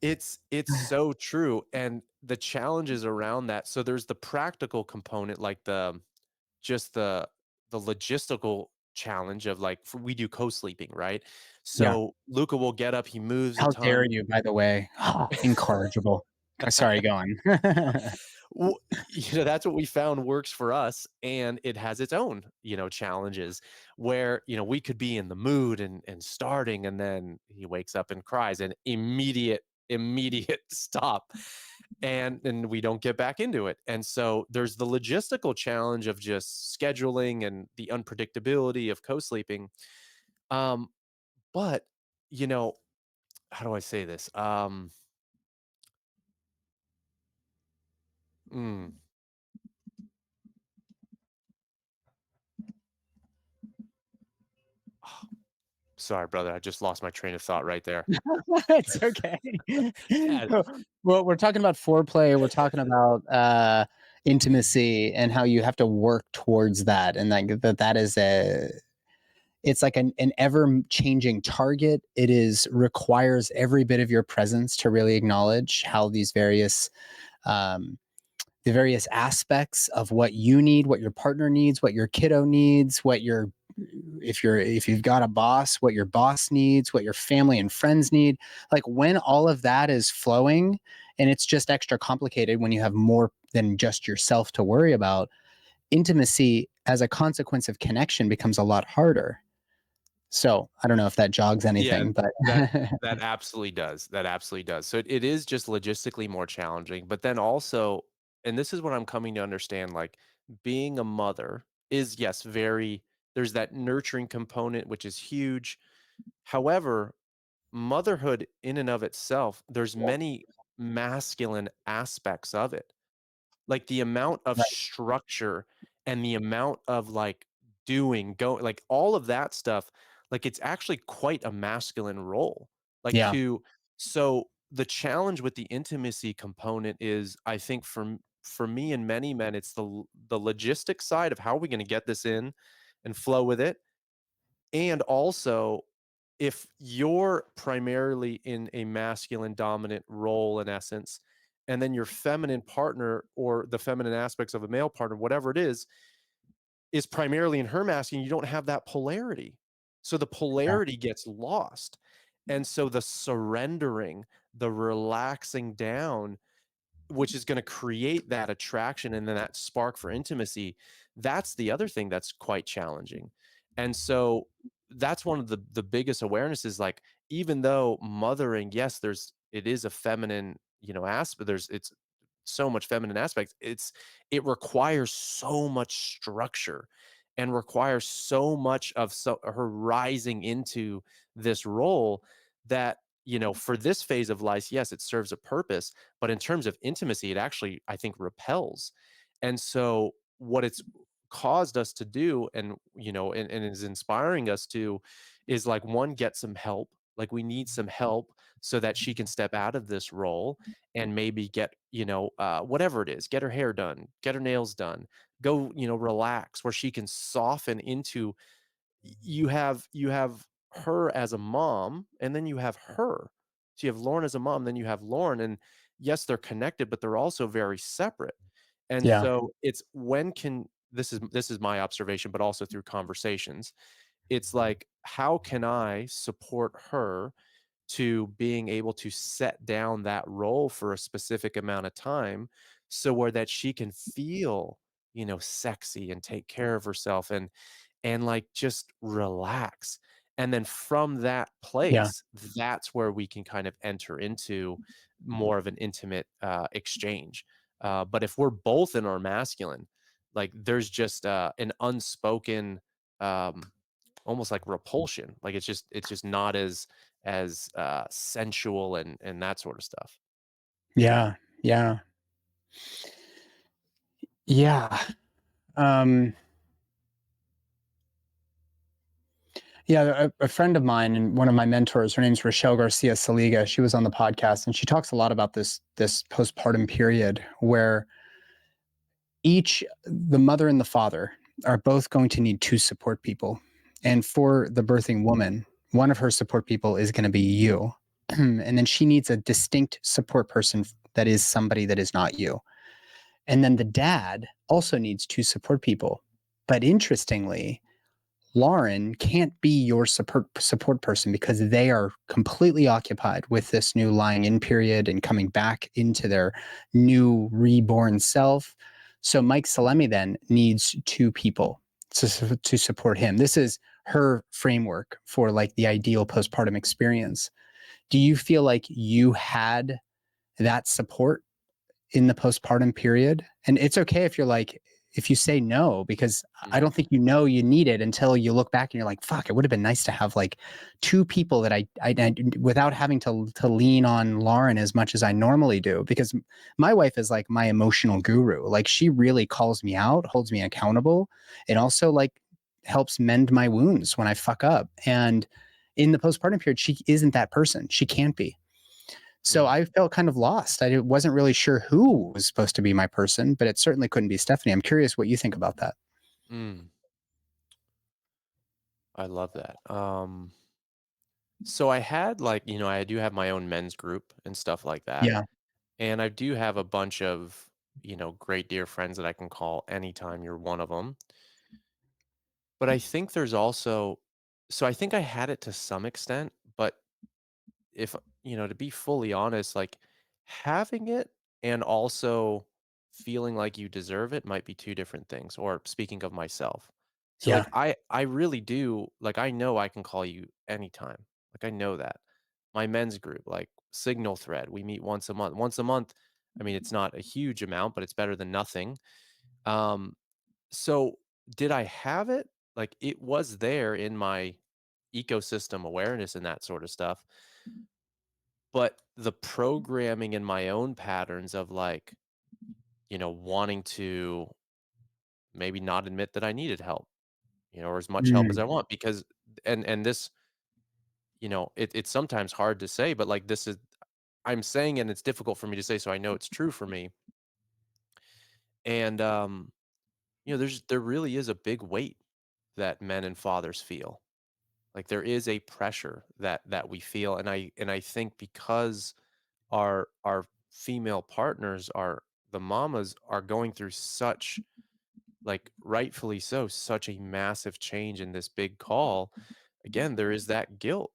it's so true, and the challenges around that. So there's the practical component, like just the logistical challenge of we do co-sleeping, right? Yeah. So Luca will get up, he moves a How dare ton. you, by the way. Oh, incorrigible. Sorry, go on. Well, that's what we found works for us, and it has its own, challenges where, we could be in the mood and starting, and then he wakes up and cries and immediate stop. And we don't get back into it. And so there's the logistical challenge of just scheduling and the unpredictability of co-sleeping. Um, but, you know, how do I say this? Mm, Sorry, brother. I just lost my train of thought right there. It's okay. Yeah. Well, we're talking about foreplay, we're talking about, intimacy and how you have to work towards that, and, like, that is it's like an ever changing target. It is requires every bit of your presence to really acknowledge how um, the various aspects of what you need, what your partner needs, what your kiddo needs, what your if you've got a boss, what your boss needs, what your family and friends need. Like when all of that is flowing, and it's just extra complicated when you have more than just yourself to worry about, intimacy as a consequence of connection becomes a lot harder. So I don't know if that jogs Yeah, anything, but that that absolutely does. That absolutely does. So it is just logistically more challenging, but then also, and this is what I'm coming to understand, being a mother is, yes, very there's that nurturing component, which is huge. However, motherhood in and of itself, there's many masculine aspects of it. Like, the amount of right. structure and the amount of, doing, go like, all of that stuff, it's actually quite a masculine role. Like, Yeah. to so, the challenge with the intimacy component is, I think for me and many men, it's the logistic side of how are we gonna get this in and flow with it, and also, if you're primarily in a masculine dominant role in essence, and then your feminine partner or the feminine aspects of a male partner, whatever it is primarily in her masculine, you don't have that polarity. So the Yeah. polarity gets lost. And so the surrendering, the relaxing down, which is going to create that attraction and then that spark for intimacy, that's the other thing that's quite challenging. And so that's one of the biggest awarenesses, even though mothering, yes, it is a feminine aspect. It's so much feminine aspects. It requires so much structure and requires so much of her rising into this role that, for this phase of life, yes, it serves a purpose, but in terms of intimacy, it actually, I think, repels. And so what it's caused us to do, and is inspiring us to, is like, one, get some help. Like, we need some help so that she can step out of this role and maybe get, whatever it is, get her hair done, get her nails done, go, relax, where she can soften into, you have her as a mom, and then you have her. So you have Lauren as a mom, then you have Lauren, and yes, they're connected, but they're also very separate. And Yeah. so it's, when can this is my observation, but also through conversations. It's like, how can I support her to being able to set down that role for a specific amount of time, so where that she can feel, sexy and take care of herself, and like, just relax. And then from that Yeah. place, that's where we can kind of enter into more of an intimate exchange. But if we're both in our masculine, like, there's just an unspoken, um, almost like repulsion. Like, it's just not as sensual and that sort of stuff. Yeah. Yeah. Yeah. Um, yeah. A friend of mine and one of my mentors, her name's Rochelle Garcia Saliga. She was on the podcast and she talks a lot about this postpartum period where the mother and the father are both going to need two support people. And for the birthing woman, one of her support people is going to be you. And then she needs a distinct support person that is somebody that is not you. And then the dad also needs two support people. But interestingly, Lauren can't be your support person because they are completely occupied with this new lying in period and coming back into their new reborn self. So Mike Salemi then needs two people to support him. This is her framework for like the ideal postpartum experience. Do you feel like you had that support in the postpartum period? And it's okay if you're like, if you say no, because I Mhm. don't think you need it until you look back and you're like, fuck, it would have been nice to have like two people that I without having to lean on Lauren as much as I normally do. Because my wife is like my emotional guru. Like she really calls me out, holds me accountable, and also like helps mend my wounds when I fuck up. And in the postpartum period, she isn't that person. She can't be. So Mm. I felt kind of lost. I wasn't really sure who was supposed to be my person, but it certainly couldn't be Stephanie. I'm curious what you think about that. Mm. I love that. So I had, like, I do have my own men's group and stuff like that. Yeah. And I do have a bunch of, great dear friends that I can call anytime you're one of them. But I think there's also, so I think I had it to some extent, but if, to be fully honest, like, having it and also feeling like you deserve it might be two different things. Or speaking of myself. So Yeah. like, I really do, like, I know I can call you anytime. Like, I know that. My men's group, like, Signal thread, we meet once a month. Once a month, I mean, it's not a huge amount, but it's better than nothing. Um, so did I have it? Like, it was there in my ecosystem awareness and that sort of stuff. But the programming in my own patterns of, like, wanting to maybe not admit that I needed help, or as much help as Mm. I want, because, and this, it's sometimes hard to say, but like, this is, I'm saying, and it's difficult for me to say, so I know it's true for me. And there really is a big weight that men and fathers feel. Like, there is a pressure that we feel, and I think because our female partners, are the mamas, are going through such, like, rightfully so, such a massive change in this big call. Again, there is that guilt.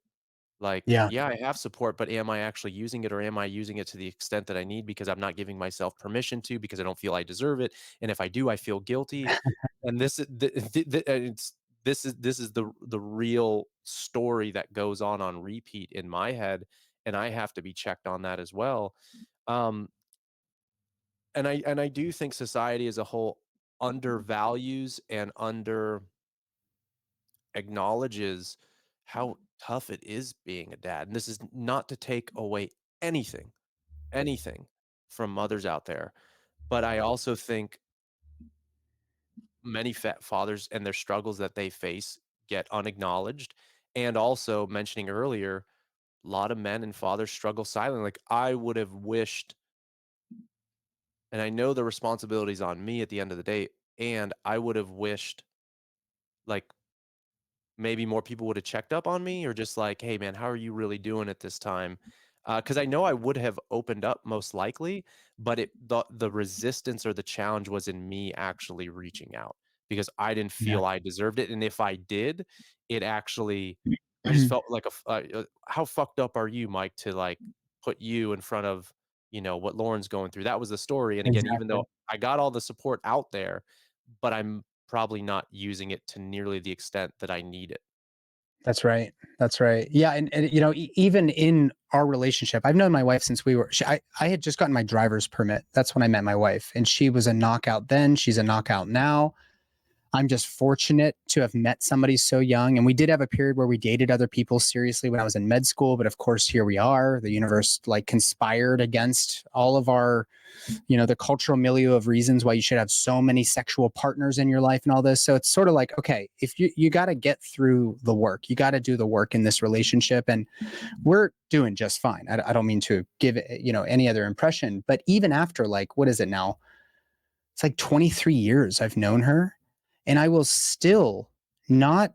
Like, Yeah. yeah, I have support, but am I actually using it, or am I using it to the extent that I need, because I'm not giving myself permission to, because I don't feel I deserve it, and if I do, I feel guilty. And this is this is the real story that goes on repeat in my head, and I have to be checked on that as well. Um, and I do think society as a whole undervalues and under acknowledges how tough it is being a dad. And this is not to take away anything, anything from mothers out there. But I also think many fathers and their struggles that they face get unacknowledged. And also mentioning earlier, a lot of men and fathers struggle silently. Like I would have wished, and I know the responsibility's on me at the end of the day, and I would have wished like maybe more people would have checked up on me or just like, "Hey, man, how are you really doing at this time?" Because I know I would have opened up most likely, but the resistance or the challenge was in me actually reaching out because I didn't Yeah. feel I deserved it, and if I did, it actually I just felt like how fucked up are you, Mike, to, like, put you in front of, what Lauren's going through. That was the story, and again, even Exactly. though I got all the support out there, but I'm probably not using it to nearly the extent that I need it. That's right. That's right. Yeah, and even in our relationship, I've known my wife since I had just gotten my driver's permit. That's when I met my wife, and she was a knockout then. She's a knockout now. I'm just fortunate to have met somebody so young. And we did have a period where we dated other people seriously when I was in med school. But of course, here we are. The universe like conspired against all of our, the cultural milieu of reasons why you should have so many sexual partners in your life and all this. So it's sort of like, okay, if you got to get through the work, you got to do the work in this relationship. And we're doing just fine. I don't mean to give it, any other impression, but even after like, what is it now? It's like 23 years I've known her, and not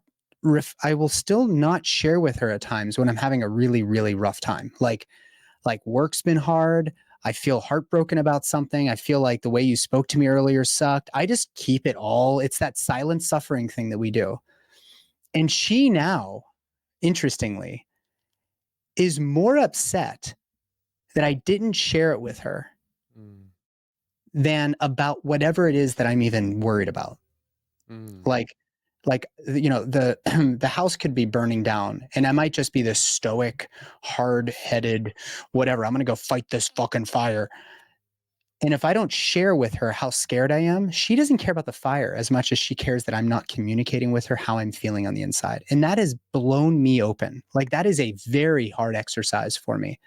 I will still not share with her at times when I'm having a really really rough time. Like work's been hard. I feel heartbroken about something. I feel like the way you spoke to me earlier sucked. I just keep it all. It's that silent suffering thing that we do. And she now, interestingly, is more upset that I didn't share it with her Mm, than about whatever it is that I'm even worried about. mm, Like the the house could be burning down and I might just be this stoic, hard-headed whatever. I'm going to go fight this fucking fire. And if I don't share with her how scared I am, she doesn't care about the fire as much as she cares that I'm not communicating with her how I'm feeling on the inside. And that has blown me open. Like that is a very hard exercise for me.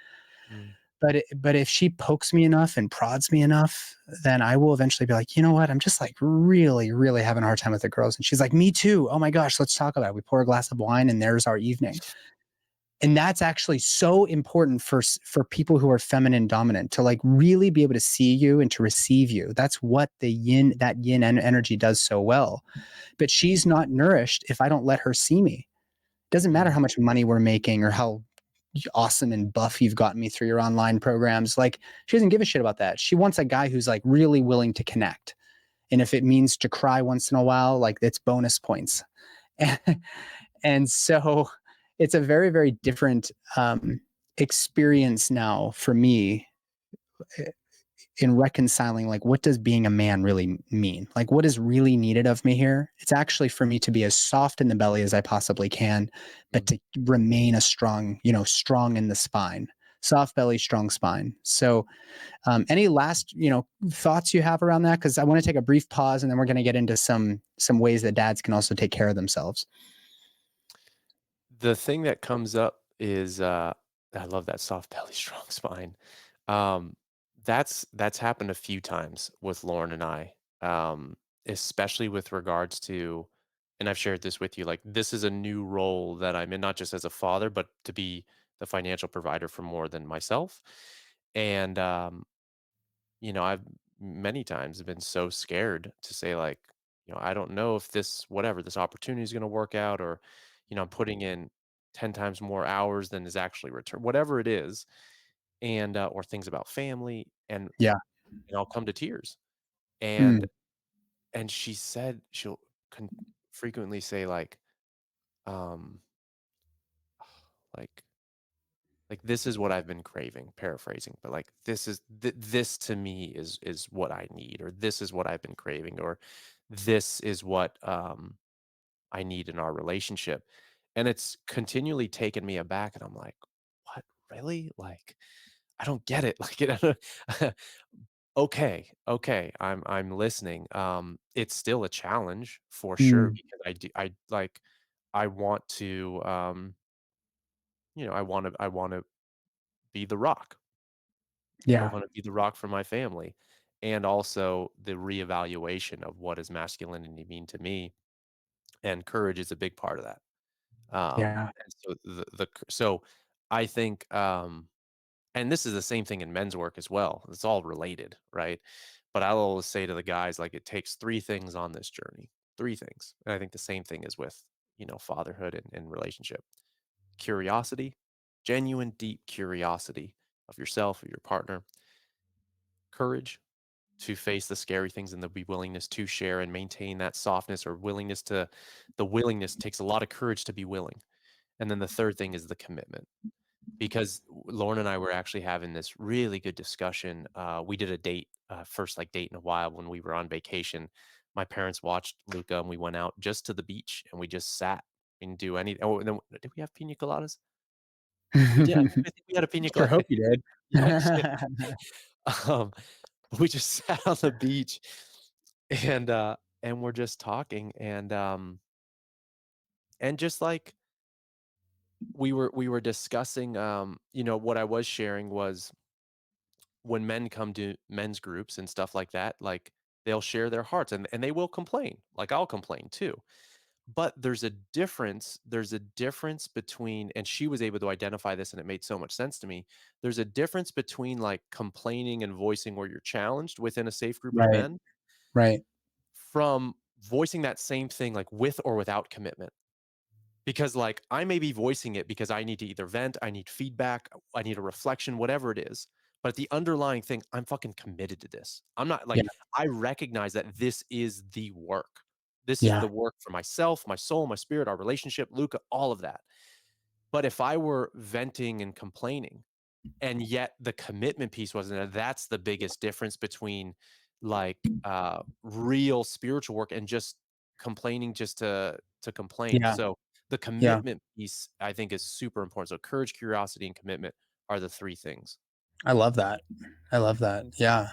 mm, But if she pokes me enough and prods me enough, then I will eventually be like, you know what? I'm just like really, really having a hard time with the girls. And she's like, me too. Oh my gosh, let's talk about it. We pour a glass of wine and there's our evening. And that's actually so important for people who are feminine dominant to like really be able to see you and to receive you. That's what that yin energy does so well. But she's not nourished if I don't let her see me. It doesn't matter how mm, much money we're making or how awesome and buff you've gotten me through your online programs. Like she doesn't give a shit about that. She wants a guy who's like really willing to connect. And if it means to cry once in a while, like it's bonus points. And so it's a very, very different experience now for me in reconciling like what does being a man really mean, like what is really needed of me here. It's actually for me to be as soft in the belly as I possibly can, but mm. to remain a strong, strong in the spine, soft belly, strong spine. So any last thoughts you have around that, because I want to take a brief pause and then we're going to get into some ways that dads can also take care of themselves. The thing that comes up is, I love that soft belly, strong spine. Um, that's happened a few times with Lauren and I, especially with regards to, and I've shared this with you, like this is a new role that I'm in, not just as a father, but to be the financial provider for more than myself. And I've many times been so scared to say like, I don't know if this opportunity is going to work out, or, I'm putting in 10 times more hours than is actually returned, whatever it is, and or things about family, Yeah. and I'll come to tears. And Mm. and she said she'll con- frequently say um, like this is what I've been craving, paraphrasing, but like this to me is what I need, or this is what I've been craving, or this is what I need in our relationship. And it's continually taken me aback, and I'm like, what, really? Like I don't get it. Like, okay, okay, I'm listening. It's still a challenge for sure Mm, because I like, I want to, I wanna be the rock. I yeah, wanna be the rock for my family, and also the reevaluation of what does masculinity mean to me, and courage is a big part of that. yeah, And so so I think, and this is the same thing in men's work as well. It's all related, right? But I'll always say to the guys, like, it takes 3 things on this journey, 3 things. And I think the same thing is with, fatherhood and relationship. Curiosity, genuine, deep curiosity of yourself, of your partner. Courage to face the scary things and the be willingness to share and maintain that softness or willingness to the willingness takes a lot of courage to be willing. And then the third thing is the commitment. Because Lauren and I were actually having this really good discussion. We did a date, first like date in a while when we were on vacation. My parents watched Luca and we went out just to the beach and we just sat and do anything. Oh, and then did we have pina coladas? We did. I think we had a pina sure colada. hope you did. Yes. Um, we just sat on the beach and we're just talking and just like we were discussing what I was sharing was when men come to men's groups and stuff like that, like they'll share their hearts and they will complain. Like I'll complain too. But there's a difference between, and she was able to identify this and it made so much sense to me. There's a difference between like complaining and voicing where you're challenged within a safe group of Right, men right. from voicing that same thing like with or without commitment. Because, like, I may be voicing it because I need to either vent, I need feedback, I need a reflection, whatever it is. But the underlying thing, I'm fucking committed to this. I'm not Yeah, like, I recognize that this is the work. This is the yeah, work for myself, my soul, my spirit, our relationship, Luca, all of that. But if I were venting and complaining, and yet the commitment piece wasn't there. That's the biggest difference between like real spiritual work and just complaining just to complain. yeah, So the yeah. commitment piece I think is super important. So courage, curiosity, and commitment are the three things. I love that. I love that. Yeah.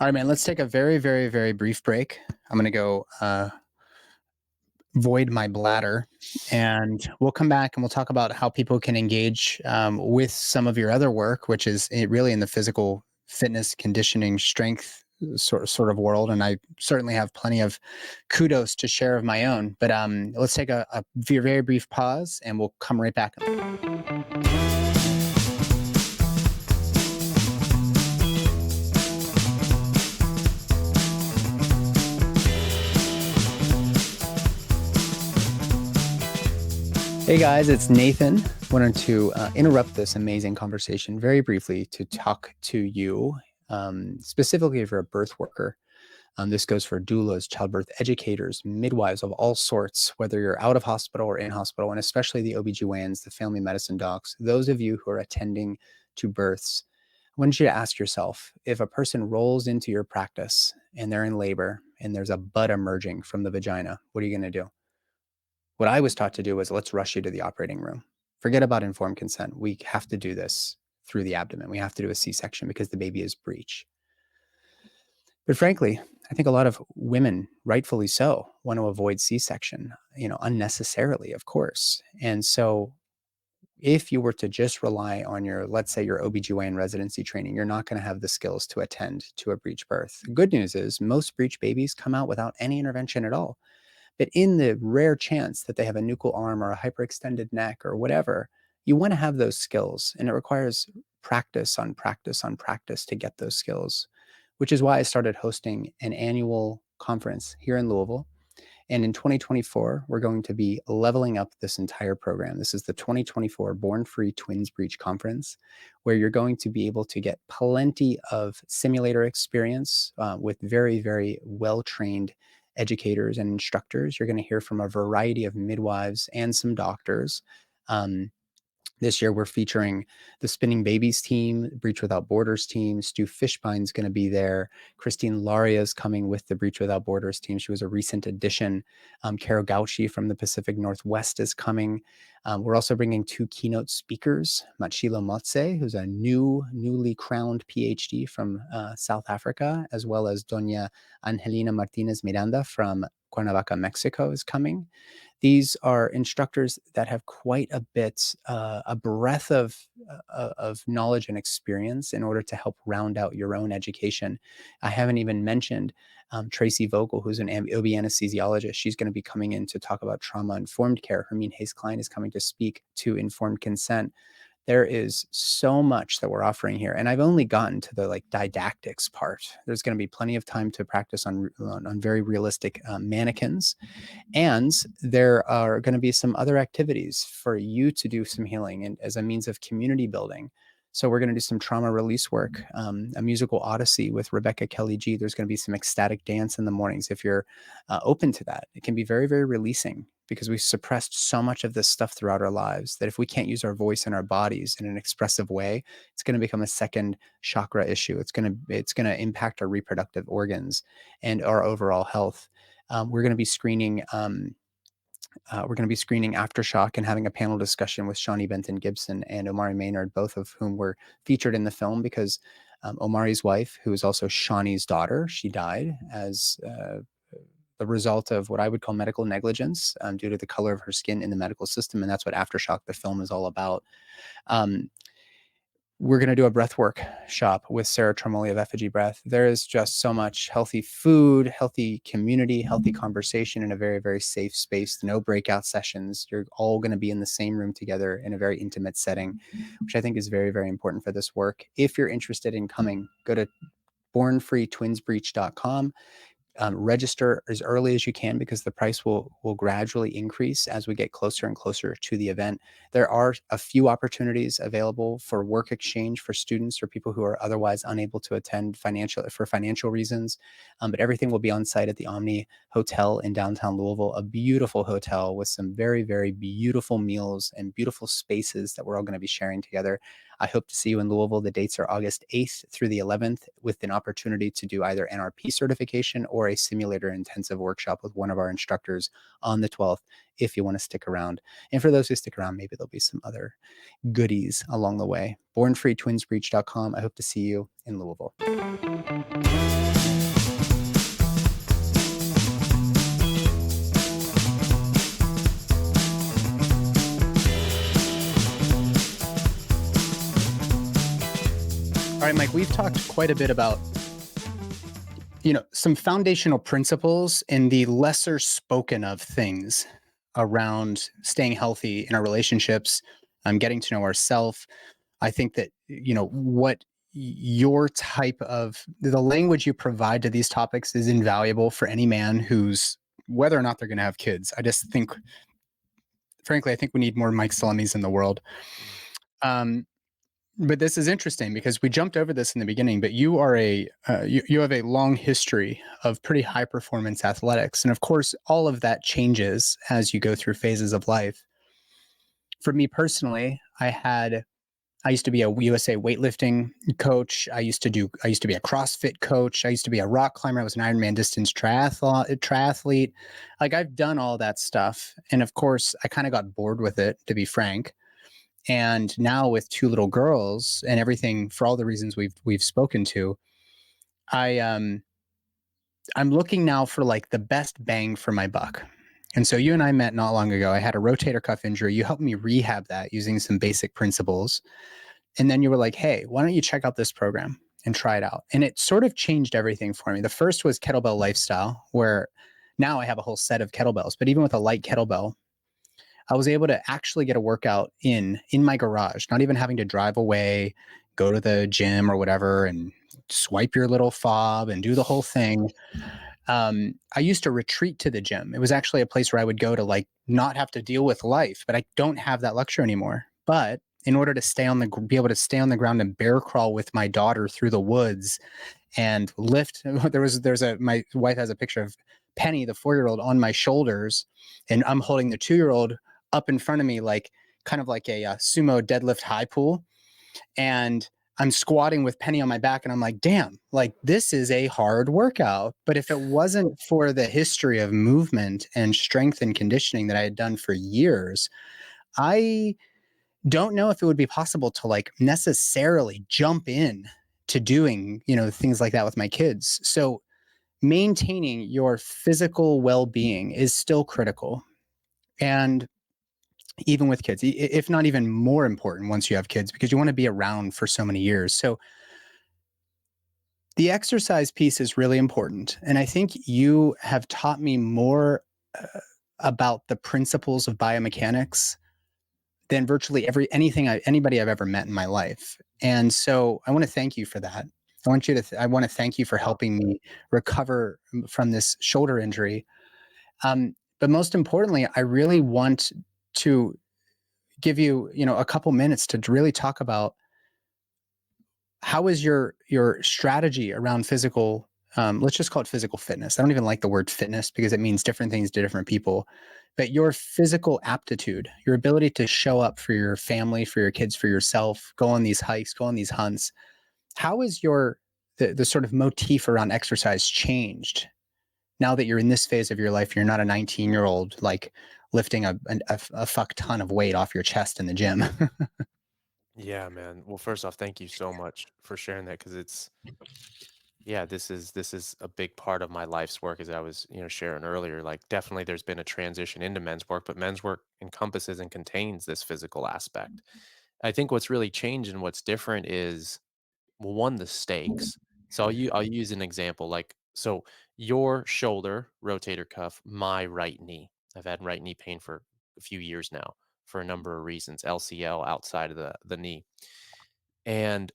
All right, man. Let's take a very, very, very brief break. I'm gonna go void my bladder, and we'll come back and we'll talk about how people can engage with some of your other work, which is really in the physical fitness, conditioning, strength sort of world. And I certainly have plenty of kudos to share of my own. But let's take a very, very brief pause, and we'll come right back. Hey guys, it's Nathan. Wanted to interrupt this amazing conversation very briefly to talk to you, specifically if you're a birth worker. This goes for doulas, childbirth educators, midwives of all sorts, whether you're out of hospital or in hospital, and especially the OBGYNs, the family medicine docs, those of you who are attending to births. I want you to ask yourself, if a person rolls into your practice and they're in labor and there's a bud emerging from the vagina, what are you going to do? What I was taught to do was, let's rush you to the operating room. Forget about informed consent. We have to do this through the abdomen. We have to do a C-section because the baby is breech. But frankly, I think a lot of women, rightfully so, want to avoid C-section, unnecessarily, of course. And so if you were to just rely on your, let's say your OBGYN residency training, you're not going to have the skills to attend to a breech birth. The good news is most breech babies come out without any intervention at all. But in the rare chance that they have a nuchal arm or a hyperextended neck or whatever, you want to have those skills. And it requires practice on practice on practice to get those skills, which is why I started hosting an annual conference here in Louisville. And in 2024, we're going to be leveling up this entire program. This is the 2024 Born Free Twins-Breech Conference, where you're going to be able to get plenty of simulator experience with very, very well-trained educators and instructors. You're going to hear from a variety of midwives and some doctors. Um, This year, we're featuring the Spinning Babies team, Breech Without Borders team. Stu Fishbine's going to be there. Christine Laria is coming with the Breech Without Borders team. She was a recent addition. Carol Gauchi from the Pacific Northwest is coming. We're also bringing 2 keynote speakers, Machilo Motse, who's a newly crowned PhD from South Africa, as well as Doña Angelina Martinez Miranda from Cuernavaca, Mexico is coming. These are instructors that have quite a bit, a breadth of knowledge and experience in order to help round out your own education. I haven't even mentioned Tracy Vogel, who's an OB anesthesiologist. She's going to be coming in to talk about trauma-informed care. Hermine Hayes-Klein is coming to speak to informed consent. There is so much that we're offering here. And I've only gotten to the didactics part. There's going to be plenty of time to practice on very realistic mannequins. And there are going to be some other activities for you to do some healing and as a means of community building. So we're going to do some trauma release work, a musical odyssey with Rebecca Kelly G. There's going to be some ecstatic dance in the mornings. If you're open to that, it can be very, very releasing because we've suppressed so much of this stuff throughout our lives that if we can't use our voice and our bodies in an expressive way, it's going to become a second chakra issue. It's going to impact our reproductive organs and our overall health. We're going to be screening Aftershock and having a panel discussion with Shawnee Benton Gibson and Omari Maynard, both of whom were featured in the film because Omari's wife, who is also Shawnee's daughter, she died as the result of what I would call medical negligence due to the color of her skin in the medical system. And that's what Aftershock, the film, is all about. We're going to do a breath workshop with Sarah Tremoli of Effigy Breath. There is just so much healthy food, healthy community, healthy conversation in a very, very safe space. No breakout sessions. You're all going to be in the same room together in a very intimate setting, which I think is very, very important for this work. If you're interested in coming, go to bornfreetwinsbreech.com. Register as early as you can because the price will gradually increase as we get closer and closer to the event. There are a few opportunities available for work exchange for students or people who are otherwise unable to attend for financial reasons, but everything will be on site at the Omni Hotel in downtown Louisville, a beautiful hotel with some very, very beautiful meals and beautiful spaces that we're all going to be sharing together. I hope to see you in Louisville. The dates are August 8th through the 11th with an opportunity to do either NRP certification or a simulator intensive workshop with one of our instructors on the 12th if you want to stick around. And for those who stick around, maybe there'll be some other goodies along the way. bornfreetwinsbreech.com. I hope to see you in Louisville. All right, Mike, we've talked quite a bit about, some foundational principles and the lesser spoken of things around staying healthy in our relationships, getting to know ourselves. I think that, what your type of the language you provide to these topics is invaluable for any man who's, whether or not they're going to have kids. I just think, frankly, I think we need more Mike Salemis in the world. But this is interesting because we jumped over this in the beginning, but you are you have a long history of pretty high performance athletics. And of course, all of that changes as you go through phases of life. For me personally, I used to be a USA weightlifting coach. I used to be a CrossFit coach. I used to be a rock climber. I was an Ironman distance triathlete. Like I've done all that stuff. And of course, I kind of got bored with it, to be frank. And now with 2 little girls and everything, for all the reasons we've spoken to, I'm looking now for like the best bang for my buck. And so you and I met not long ago. I had a rotator cuff injury. You helped me rehab that using some basic principles. And then you were like, hey, why don't you check out this program and try it out? And it sort of changed everything for me. The first was kettlebell lifestyle, where now I have a whole set of kettlebells, but even with a light kettlebell, I was able to actually get a workout in my garage, not even having to drive away, go to the gym or whatever, and swipe your little fob and do the whole thing. I used to retreat to the gym. It was actually a place where I would go to like not have to deal with life, but I don't have that luxury anymore. But in order to be able to stay on the ground and bear crawl with my daughter through the woods and lift, my wife has a picture of Penny, the 4-year-old, on my shoulders, and I'm holding the 2-year-old up in front of me, like kind of like a sumo deadlift high pull, and I'm squatting with Penny on my back, and I'm like, damn, like this is a hard workout. But if it wasn't for the history of movement and strength and conditioning that I had done for years, I don't know if it would be possible to like necessarily jump in to doing, things like that with my kids. So maintaining your physical well-being is still critical. And even with kids, if not even more important once you have kids, because you want to be around for so many years. So the exercise piece is really important. And I think you have taught me more about the principles of biomechanics than virtually anybody I've ever met in my life. And so I want to thank you for that. I want to thank you for helping me recover from this shoulder injury. But most importantly, I really want to give you, a couple minutes to really talk about how is your strategy around physical, let's just call it physical fitness. I don't even like the word fitness because it means different things to different people. But your physical aptitude, your ability to show up for your family, for your kids, for yourself, go on these hikes, go on these hunts. How is the sort of motif around exercise changed now that you're in this phase of your life? You're not a 19-year-old like lifting a fuck ton of weight off your chest in the gym. Yeah, man. Well, first off, thank you so much for sharing that because yeah, this is a big part of my life's work as I was, sharing earlier. Like definitely there's been a transition into men's work, but men's work encompasses and contains this physical aspect. I think what's really changed and what's different is, well, one, the stakes. So I'll use an example. Like, so your shoulder rotator cuff, my right knee. I've had right knee pain for a few years now for a number of reasons, LCL outside of the knee. And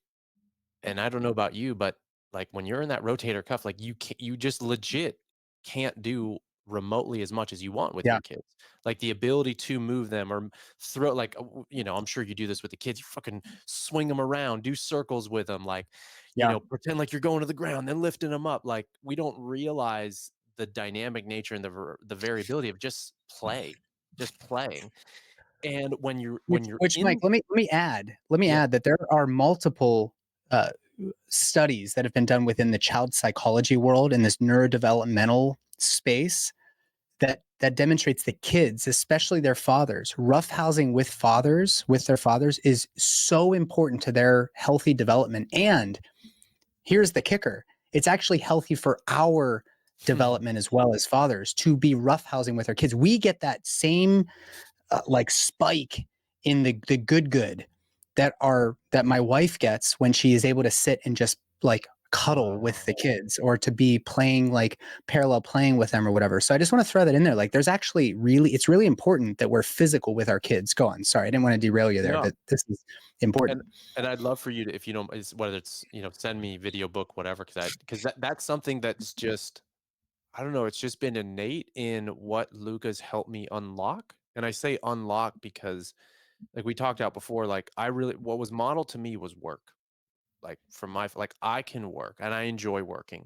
I don't know about you, but, like, when you're in that rotator cuff, like, you just legit can't do remotely as much as you want with Yeah, your kids. Like, the ability to move them or throw like, I'm sure you do this with the kids, you fucking swing them around, do circles with them, like, yeah. pretend like you're going to the ground, then lifting them up, like, we don't realize the dynamic nature and the variability of just playing, and when you're Which Mike, in. let me Yeah. add that there are multiple uh, studies that have been done within the child psychology world in this neurodevelopmental space that demonstrates that kids, especially their fathers, roughhousing with their fathers is so important to their healthy development. And here's the kicker. It's actually healthy for our development as well as fathers to be roughhousing with our kids. We get that same like spike in the good that my wife gets when she is able to sit and just like cuddle with the Oh. kids or to be playing like parallel playing with them or whatever. So I just want to throw that in there. Like there's actually it's really important that we're physical with our kids. Go on. Sorry, I didn't want to derail you there, No. but this is And important. I'd love for you to, if you don't, whether it's, send me video, book, whatever, because that's something that's just, I don't know, it's just been innate in what Luca's helped me unlock. And I say unlock because, like we talked about before, like what was modeled to me was work. Like from like I can work and I enjoy working,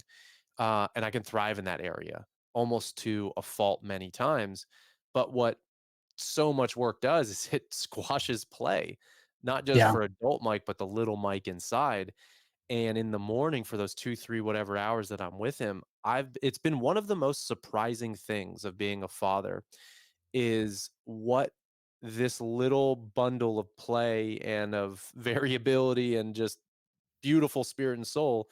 and I can thrive in that area almost to a fault many times. But what so much work does is it squashes play, not just Yeah. for adult Mike, but the little Mike inside. And in the morning for those 2, 3, whatever hours that I'm with him, it's been one of the most surprising things of being a father is what this little bundle of play and of variability and just beautiful spirit and soul,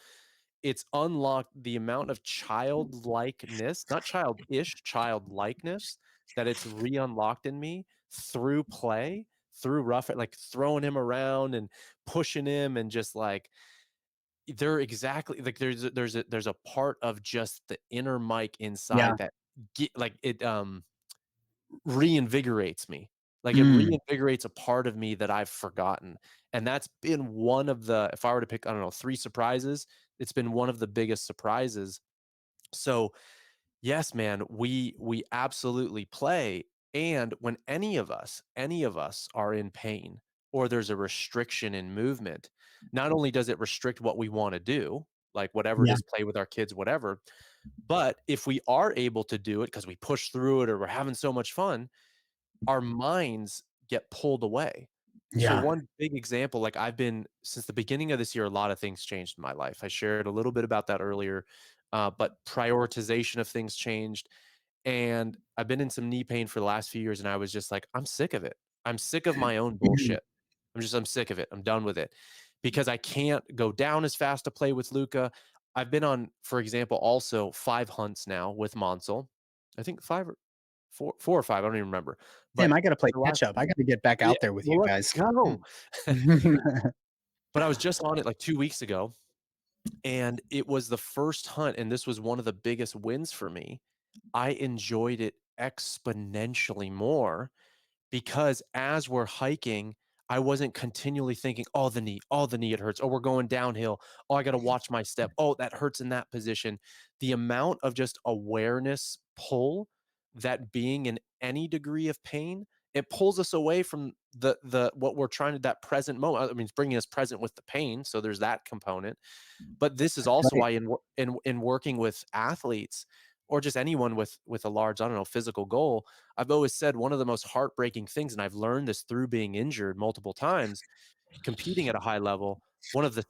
it's unlocked the amount of childlikeness, not childish, childlikeness that it's re-unlocked in me through play, through like throwing him around and pushing him and just like they're exactly like there's a part of just the inner Mike Yeah. inside that like it reinvigorates me. Like it Mm. reinvigorates a part of me that I've forgotten. And that's been one of the, if I were to pick, I don't know, 3 surprises, it's been one of the biggest surprises. So, yes, man, we absolutely play. And when any of us are in pain or there's a restriction in movement, not only does it restrict what we want to do, like whatever it Yeah. is, play with our kids, whatever, but if we are able to do it because we push through it or we're having so much fun, our minds get pulled away. So Yeah. one big example, like I've been since the beginning of this year, a lot of things changed in my life. I shared a little bit about that earlier, but prioritization of things changed. And I've been in some knee pain for the last few years, and I was just like, I'm sick of it. I'm sick of my own Mhm. bullshit. I'm sick of it. I'm done with it because I can't go down as fast to play with Luca. I've been on, for example, also 5 hunts now with Monsell. I think five or four or five. I don't even remember. Damn, But I gotta play the last, catch up. I gotta get back yeah, out there with you well, let's guys. go. Mm. But I was just on it like 2 weeks ago, and it was the first hunt, and this was one of the biggest wins for me. I enjoyed it exponentially more because as we're hiking, I wasn't continually thinking, oh, the knee, it hurts. Oh, we're going downhill. Oh, I got to watch my step. Oh, that hurts in that position. The amount of just awareness pull that being in any degree of pain, it pulls us away from the what we're trying to that present moment. I mean, it's bringing us present with the pain. So there's that component. But this is also Right. why in working with athletes or just anyone with a large, I don't know, physical goal, I've always said one of the most heartbreaking things, and I've learned this through being injured multiple times, competing at a high level, one of the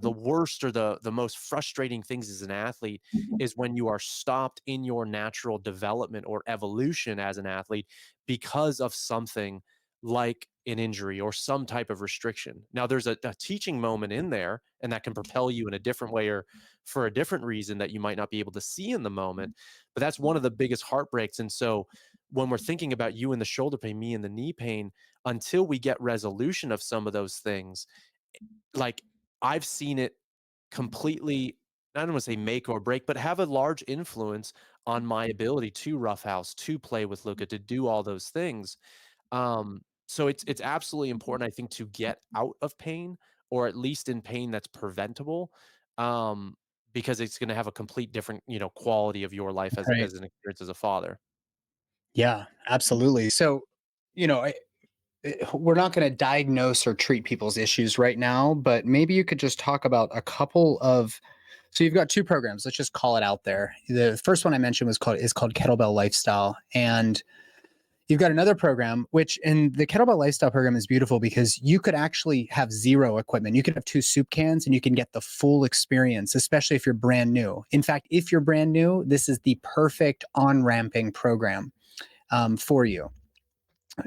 worst or the most frustrating things as an athlete is when you are stopped in your natural development or evolution as an athlete because of something like an injury or some type of restriction. Now, there's a teaching moment in there, and that can propel you in a different way or for a different reason that you might not be able to see in the moment. But that's one of the biggest heartbreaks. And so, when we're thinking about you and the shoulder pain, me and the knee pain, until we get resolution of some of those things, like I've seen it completely, I don't want to say make or break, but have a large influence on my ability to roughhouse, to play with Luca, to do all those things. So it's absolutely important, I think, to get out of pain or at least in pain that's preventable. Um, because it's going to have a complete different, quality of your life Right. as an experience as a father. Yeah, absolutely. So, you know, we're not going to diagnose or treat people's issues right now, but maybe you could just talk about a couple of. So you've got two programs. Let's just call it out there. The first one I mentioned is called Kettlebell Lifestyle, and you've got another program, which in the Kettlebell Lifestyle program is beautiful because you could actually have zero equipment. You could have two soup cans and you can get the full experience, especially if you're brand new. In fact, if you're brand new, this is the perfect on ramping program for you.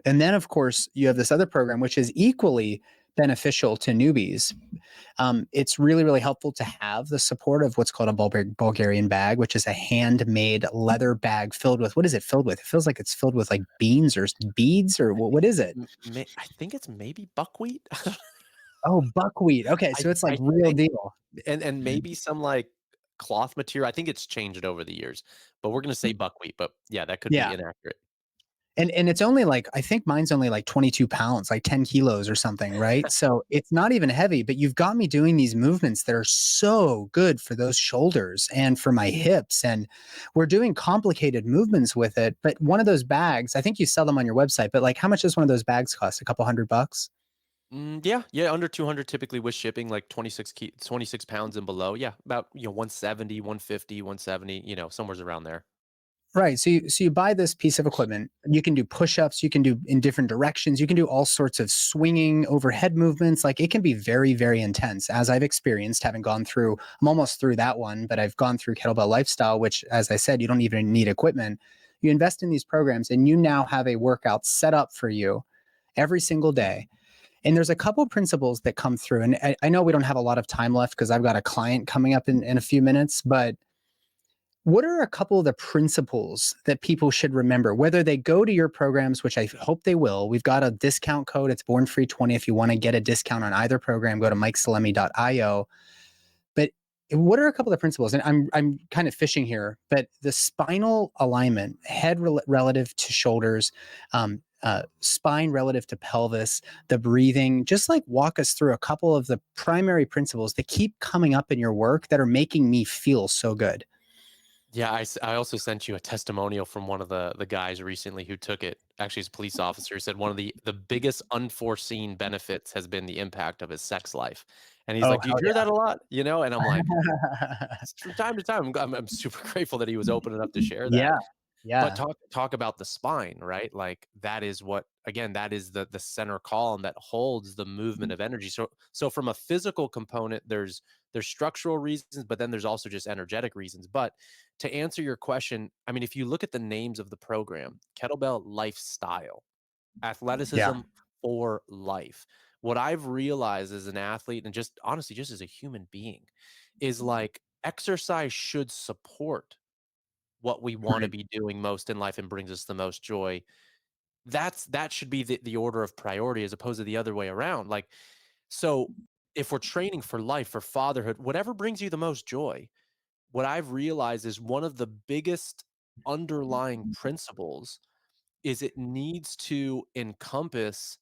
And then, of course, you have this other program, which is equally beneficial to newbies. It's really, really helpful to have the support of what's called a Bulgarian bag, which is a handmade leather bag filled with what is it filled with? It feels like it's filled with like beans or beads or what is it? I think it's maybe buckwheat. Oh, buckwheat. Okay, I so it's like I real think, deal. and maybe some like cloth material. I think it's changed over the years, but we're gonna say buckwheat. But yeah, that could be Yeah. inaccurate. And it's only like I think mine's only like 22 pounds, like 10 kilos or something, right? So it's not even heavy, but you've got me doing these movements that are so good for those shoulders and for my hips. And we're doing complicated movements with it. But one of those bags, I think you sell them on your website, but like how much does one of those bags cost? A couple $100? Yeah, yeah, under 200 typically with shipping, like 26 pounds and below. Yeah, about 170, 150, 170. Somewhere's around there. Right. So you buy this piece of equipment. You can do push-ups, you can do in different directions, you can do all sorts of swinging overhead movements. Like it can be very, very intense, as I've experienced having gone through. I'm almost through that one, but I've gone through Kettlebell Lifestyle, which, as I said, you don't even need equipment. You invest in these programs, and you now have a workout set up for you every single day. And there's a couple principles that come through. And I know we don't have a lot of time left because I've got a client coming up in a few minutes, but what are a couple of the principles that people should remember, whether they go to your programs, which I hope they will? We've got a discount code. It's BornFree20. If you want to get a discount on either program, go to MikeSalemi.io. But what are a couple of the principles? And I'm kind of fishing here, but the spinal alignment, head relative to shoulders, spine relative to pelvis, the breathing, just like walk us through a couple of the primary principles that keep coming up in your work that are making me feel so good. Yeah, I also sent you a testimonial from one of the guys recently who took it. Actually, he's a police officer. He said one of the biggest unforeseen benefits has been the impact of his sex life. And he's Oh, like, "Do you hell hear that a lot?" And I'm like, yeah. from time to time, I'm super grateful that he was open enough to share that. Yeah. But Yeah. talk about the spine, right? Like that is what, again, that is the center column that holds the movement of energy. So from a physical component, there's structural reasons, but then there's also just energetic reasons. But to answer your question, I mean, if you look at the names of the program, Kettlebell Lifestyle, Yeah. athleticism for life. What I've realized as an athlete and just honestly just as a human being is like exercise should support what we want to Right. be doing most in life and brings us the most joy. That should be the order of priority as opposed to the other way around. Like, so if we're training for life, for fatherhood, whatever brings you the most joy, what I've realized is one of the biggest underlying principles is it needs to encompass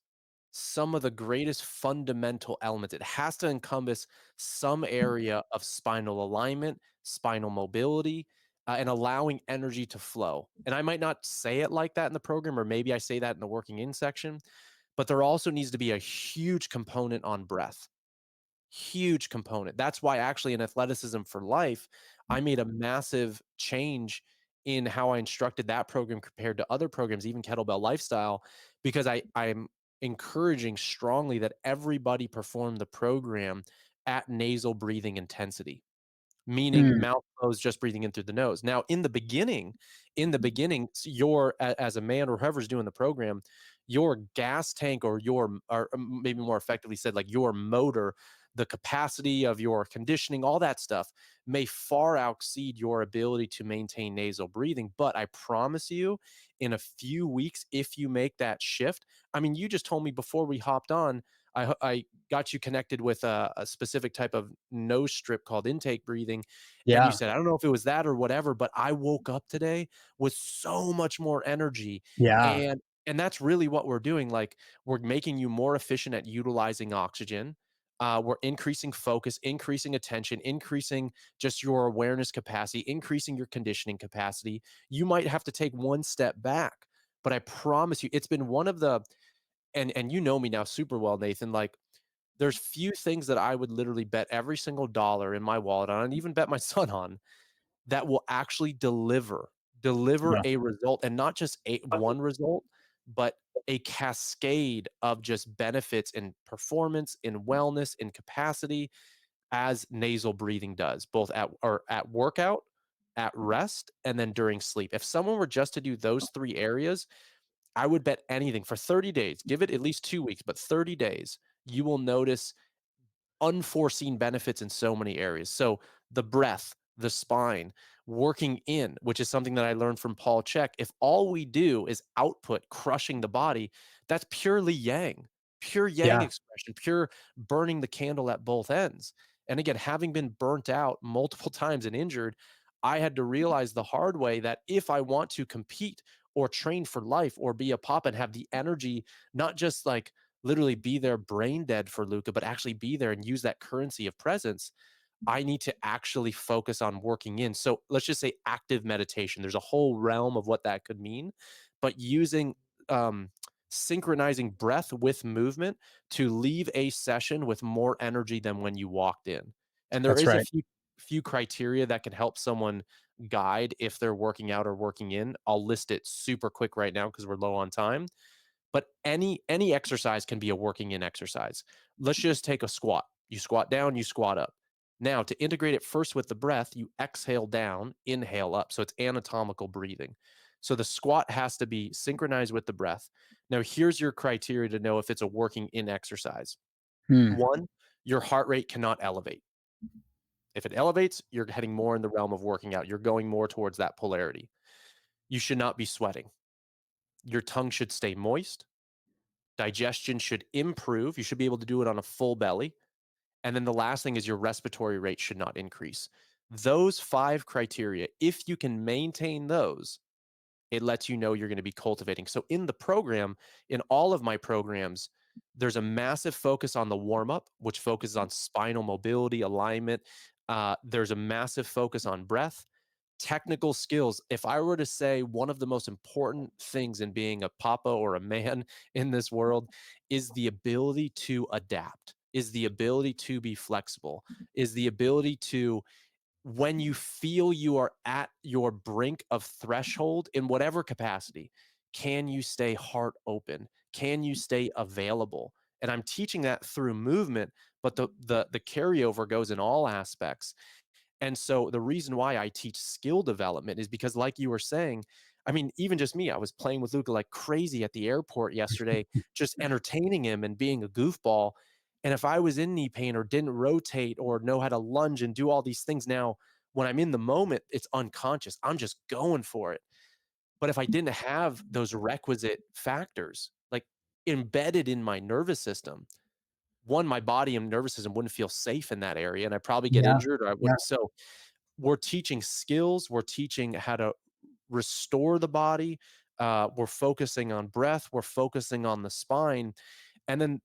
some of the greatest fundamental elements. It has to encompass some area of spinal alignment, spinal mobility, and allowing energy to flow. And I might not say it like that in the program, or maybe I say that in the working in section, but there also needs to be a huge component on breath. Huge component. That's why actually in Athleticism for Life, I made a massive change in how I instructed that program compared to other programs, even Kettlebell Lifestyle, because I'm encouraging strongly that everybody perform the program at nasal breathing intensity, meaning Mm. mouth closed, just breathing in through the nose. Now, in the beginning, as a man or whoever's doing the program, your gas tank or maybe more effectively said, like your motor, the capacity of your conditioning, all that stuff may far exceed your ability to maintain nasal breathing. But I promise you, in a few weeks, if you make that shift, I mean, you just told me before we hopped on, I got you connected with a specific type of nose strip called intake breathing. And you Yeah. said, I don't know if it was that or whatever, but I woke up today with so much more energy. Yeah. And that's really what we're doing. Like we're making you more efficient at utilizing oxygen. We're increasing focus, increasing attention, increasing just your awareness capacity, increasing your conditioning capacity. You might have to take one step back, but I promise you, it's been one of the and you know me now super well, Nathan. Like there's few things that I would literally bet every single dollar in my wallet on, and even bet my son on, that will actually deliver Yeah. a result, and not just a one result, but a cascade of just benefits in performance, in wellness, in capacity, as nasal breathing does, both at workout, at rest, and then during sleep. If someone were just to do those 3 areas, I would bet anything for 30 days, give it at least 2 weeks, but 30 days, you will notice unforeseen benefits in so many areas. So the breath, the spine, working in, which is something that I learned from Paul Chek. If all we do is output crushing the body, that's pure yang Yeah. expression, pure burning the candle at both ends. And again, having been burnt out multiple times and injured, I had to realize the hard way that if I want to compete or train for life or be a pop and have the energy, not just like literally be there brain dead for Luca, but actually be there and use that currency of presence, I need to actually focus on working in. So let's just say active meditation. There's a whole realm of what that could mean, but using um, synchronizing breath with movement to leave a session with more energy than when you walked in. And there That's is a right. few criteria that can help someone guide if they're working out or working in. I'll list it super quick right now because we're low on time. But any exercise can be a working in exercise. Let's just take a squat. You squat down, you squat up. Now, to integrate it first with the breath, you exhale down, inhale up. So it's anatomical breathing. So the squat has to be synchronized with the breath. Now, here's your criteria to know if it's a working in exercise. Hmm. One, your heart rate cannot elevate. If it elevates, you're heading more in the realm of working out. You're going more towards that polarity. You should not be sweating. Your tongue should stay moist. Digestion should improve. You should be able to do it on a full belly. And then the last thing is your respiratory rate should not increase. Those 5 criteria, if you can maintain those, it lets you know you're going to be cultivating. So in the program, in all of my programs, there's a massive focus on the warm up, which focuses on spinal mobility, alignment. There's a massive focus on breath, technical skills. If I were to say one of the most important things in being a papa or a man in this world is the ability to adapt, is the ability to be flexible, is the ability to when you feel you are at your brink of threshold in whatever capacity, can you stay heart open? Can you stay available? And I'm teaching that through movement, but the carryover goes in all aspects. And so the reason why I teach skill development is because, like you were saying, I mean, even just me, I was playing with Luca like crazy at the airport yesterday, just entertaining him and being a goofball. And if I was in knee pain or didn't rotate or know how to lunge and do all these things now, when I'm in the moment, it's unconscious. I'm just going for it. But if I didn't have those requisite factors, like embedded in my nervous system, one, my body and nervous system wouldn't feel safe in that area, and I'd probably get Yeah. injured or I Yeah. wouldn't. So we're teaching skills, we're teaching how to restore the body, we're focusing on breath, we're focusing on the spine. And then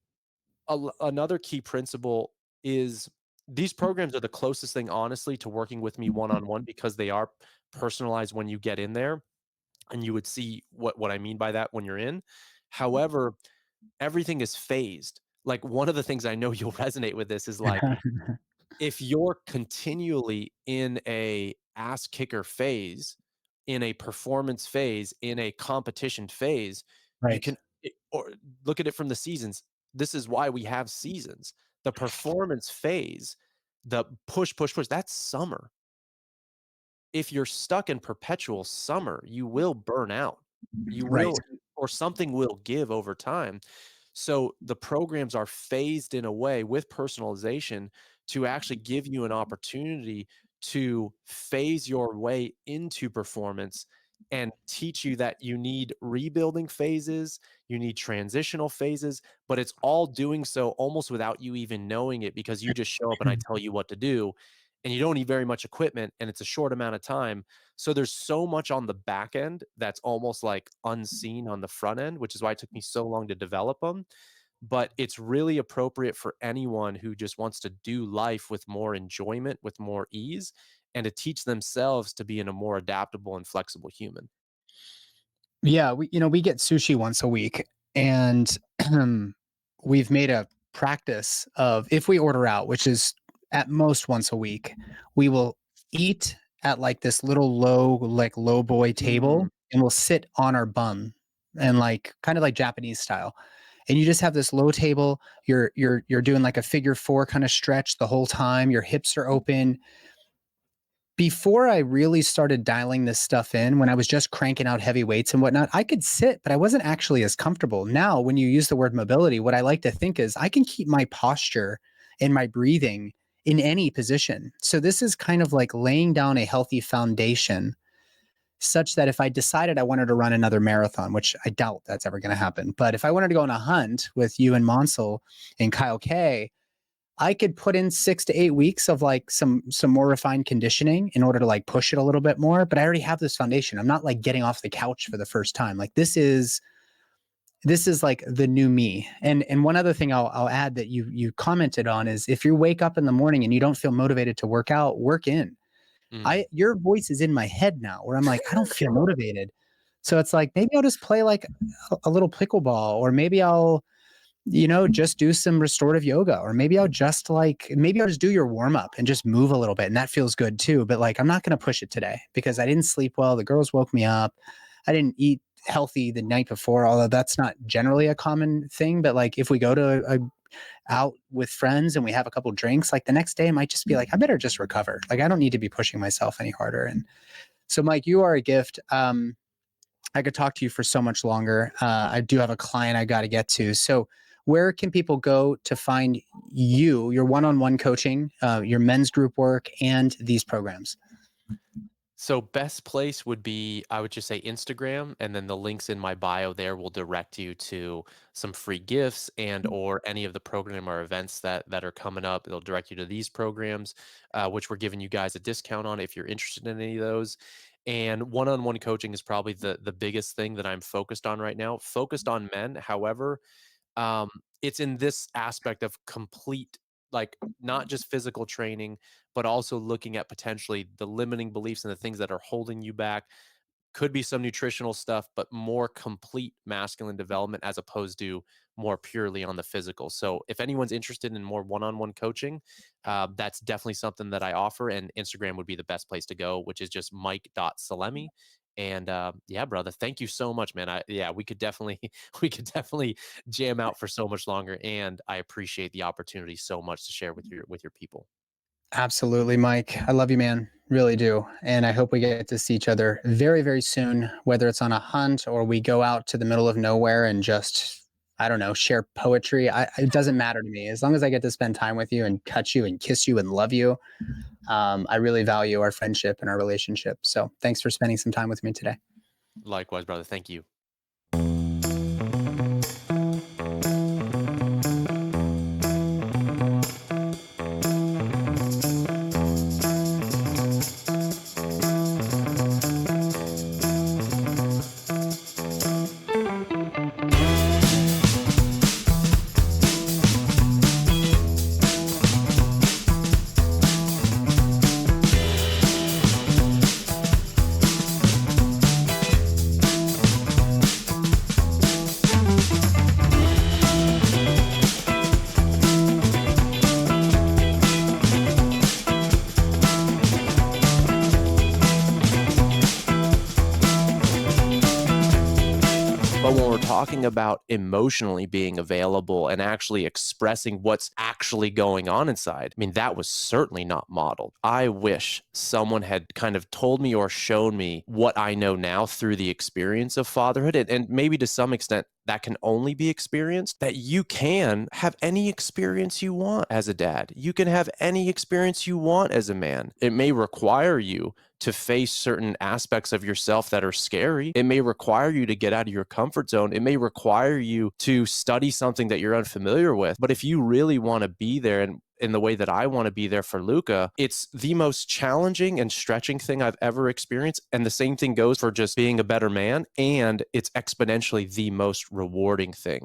another key principle is these programs are the closest thing, honestly, to working with me one on one because they are personalized when you get in there. And you would see what I mean by that when you're in. However, everything is phased. Like one of the things I know you'll resonate with this is like if you're continually in a ass kicker phase, in a performance phase, in a competition phase, you Right. can or look at it from the seasons. This is why we have seasons. The performance phase, the push, push, push, that's summer. If you're stuck in perpetual summer, you will burn out. You Right. will or something will give over time. So the programs are phased in a way with personalization to actually give you an opportunity to phase your way into performance and teach you that you need rebuilding phases, you need transitional phases, but it's all doing so almost without you even knowing it because you just show up and I tell you what to do and you don't need very much equipment and it's a short amount of time. So there's so much on the back end that's almost like unseen on the front end, which is why it took me so long to develop them. But it's really appropriate for anyone who just wants to do life with more enjoyment, with more ease, and to teach themselves to be in a more adaptable and flexible human. Yeah, we get sushi once a week, and we've made a practice of if we order out, which is at most once a week, we will eat at like this little low boy table, Mm, and we'll sit on our bum and like kind of like Japanese style. And you just have this low table. You're doing like a figure four kind of stretch the whole time. Your hips are open. Before I really started dialing this stuff in, when I was just cranking out heavy weights and whatnot, I could sit, but I wasn't actually as comfortable. Now, when you use the word mobility, what I like to think is I can keep my posture and my breathing in any position. So this is kind of like laying down a healthy foundation such that if I decided I wanted to run another marathon, which I doubt that's ever going to happen, but if I wanted to go on a hunt with you and Monsell and Kyle K, I could put in 6 to 8 weeks of like some more refined conditioning in order to like push it a little bit more. But I already have this foundation. I'm not like getting off the couch for the first time. Like this is like the new me. And one other thing I'll add that you commented on is if you wake up in the morning and you don't feel motivated to work out, work in. mm. Your voice is in my head now where I'm like, I don't feel motivated. So it's like maybe I'll just play like a little pickleball, or maybe I'll just do some restorative yoga, or maybe I'll just do your warm up and just move a little bit. And that feels good too. But like, I'm not going to push it today because I didn't sleep well. The girls woke me up. I didn't eat healthy the night before, although that's not generally a common thing. But like, if we go to out with friends and we have a couple drinks, like the next day I might just be like, I better just recover. Like, I don't need to be pushing myself any harder. And so, Mike, you are a gift. I could talk to you for so much longer. I do have a client I got to get to. So, where can people go to find you, your one-on-one coaching, your men's group work, and these programs? So best place would be, I would just say Instagram, and then the links in my bio there will direct you to some free gifts and or any of the program or events that are coming up. It'll direct you to these programs, which we're giving you guys a discount on if you're interested in any of those. And one-on-one coaching is probably the biggest thing that I'm focused on right now. Focused on men, however, um, it's in this aspect of complete, like not just physical training, but also looking at potentially the limiting beliefs and the things that are holding you back. Could be some nutritional stuff, but more complete masculine development as opposed to more purely on the physical. So if anyone's interested in more one-on-one coaching, that's definitely something that I offer. And Instagram would be the best place to go, which is just Mike.Salemi. And yeah, brother, thank you so much, man. Yeah, we could definitely we could definitely jam out for so much longer. And I appreciate the opportunity so much to share with your people. Absolutely, Mike. I love you, man. Really do. And I hope we get to see each other very, very soon, whether it's on a hunt or we go out to the middle of nowhere and just, I don't know, share poetry. It doesn't matter to me. As long as I get to spend time with you and touch you and kiss you and love you, I really value our friendship and our relationship. So thanks for spending some time with me today. Likewise, brother. Thank you. But when we're talking about emotionally being available and actually expressing what's actually going on inside, I mean, that was certainly not modeled. I wish someone had kind of told me or shown me what I know now through the experience of fatherhood. And maybe to some extent, that can only be experienced, that you can have any experience you want as a dad. You can have any experience you want as a man. It may require you to face certain aspects of yourself that are scary. It may require you to get out of your comfort zone. It may require you to study something that you're unfamiliar with. But if you really want to be there and in the way that I want to be there for Luca, it's the most challenging and stretching thing I've ever experienced. And the same thing goes for just being a better man. And it's exponentially the most rewarding thing.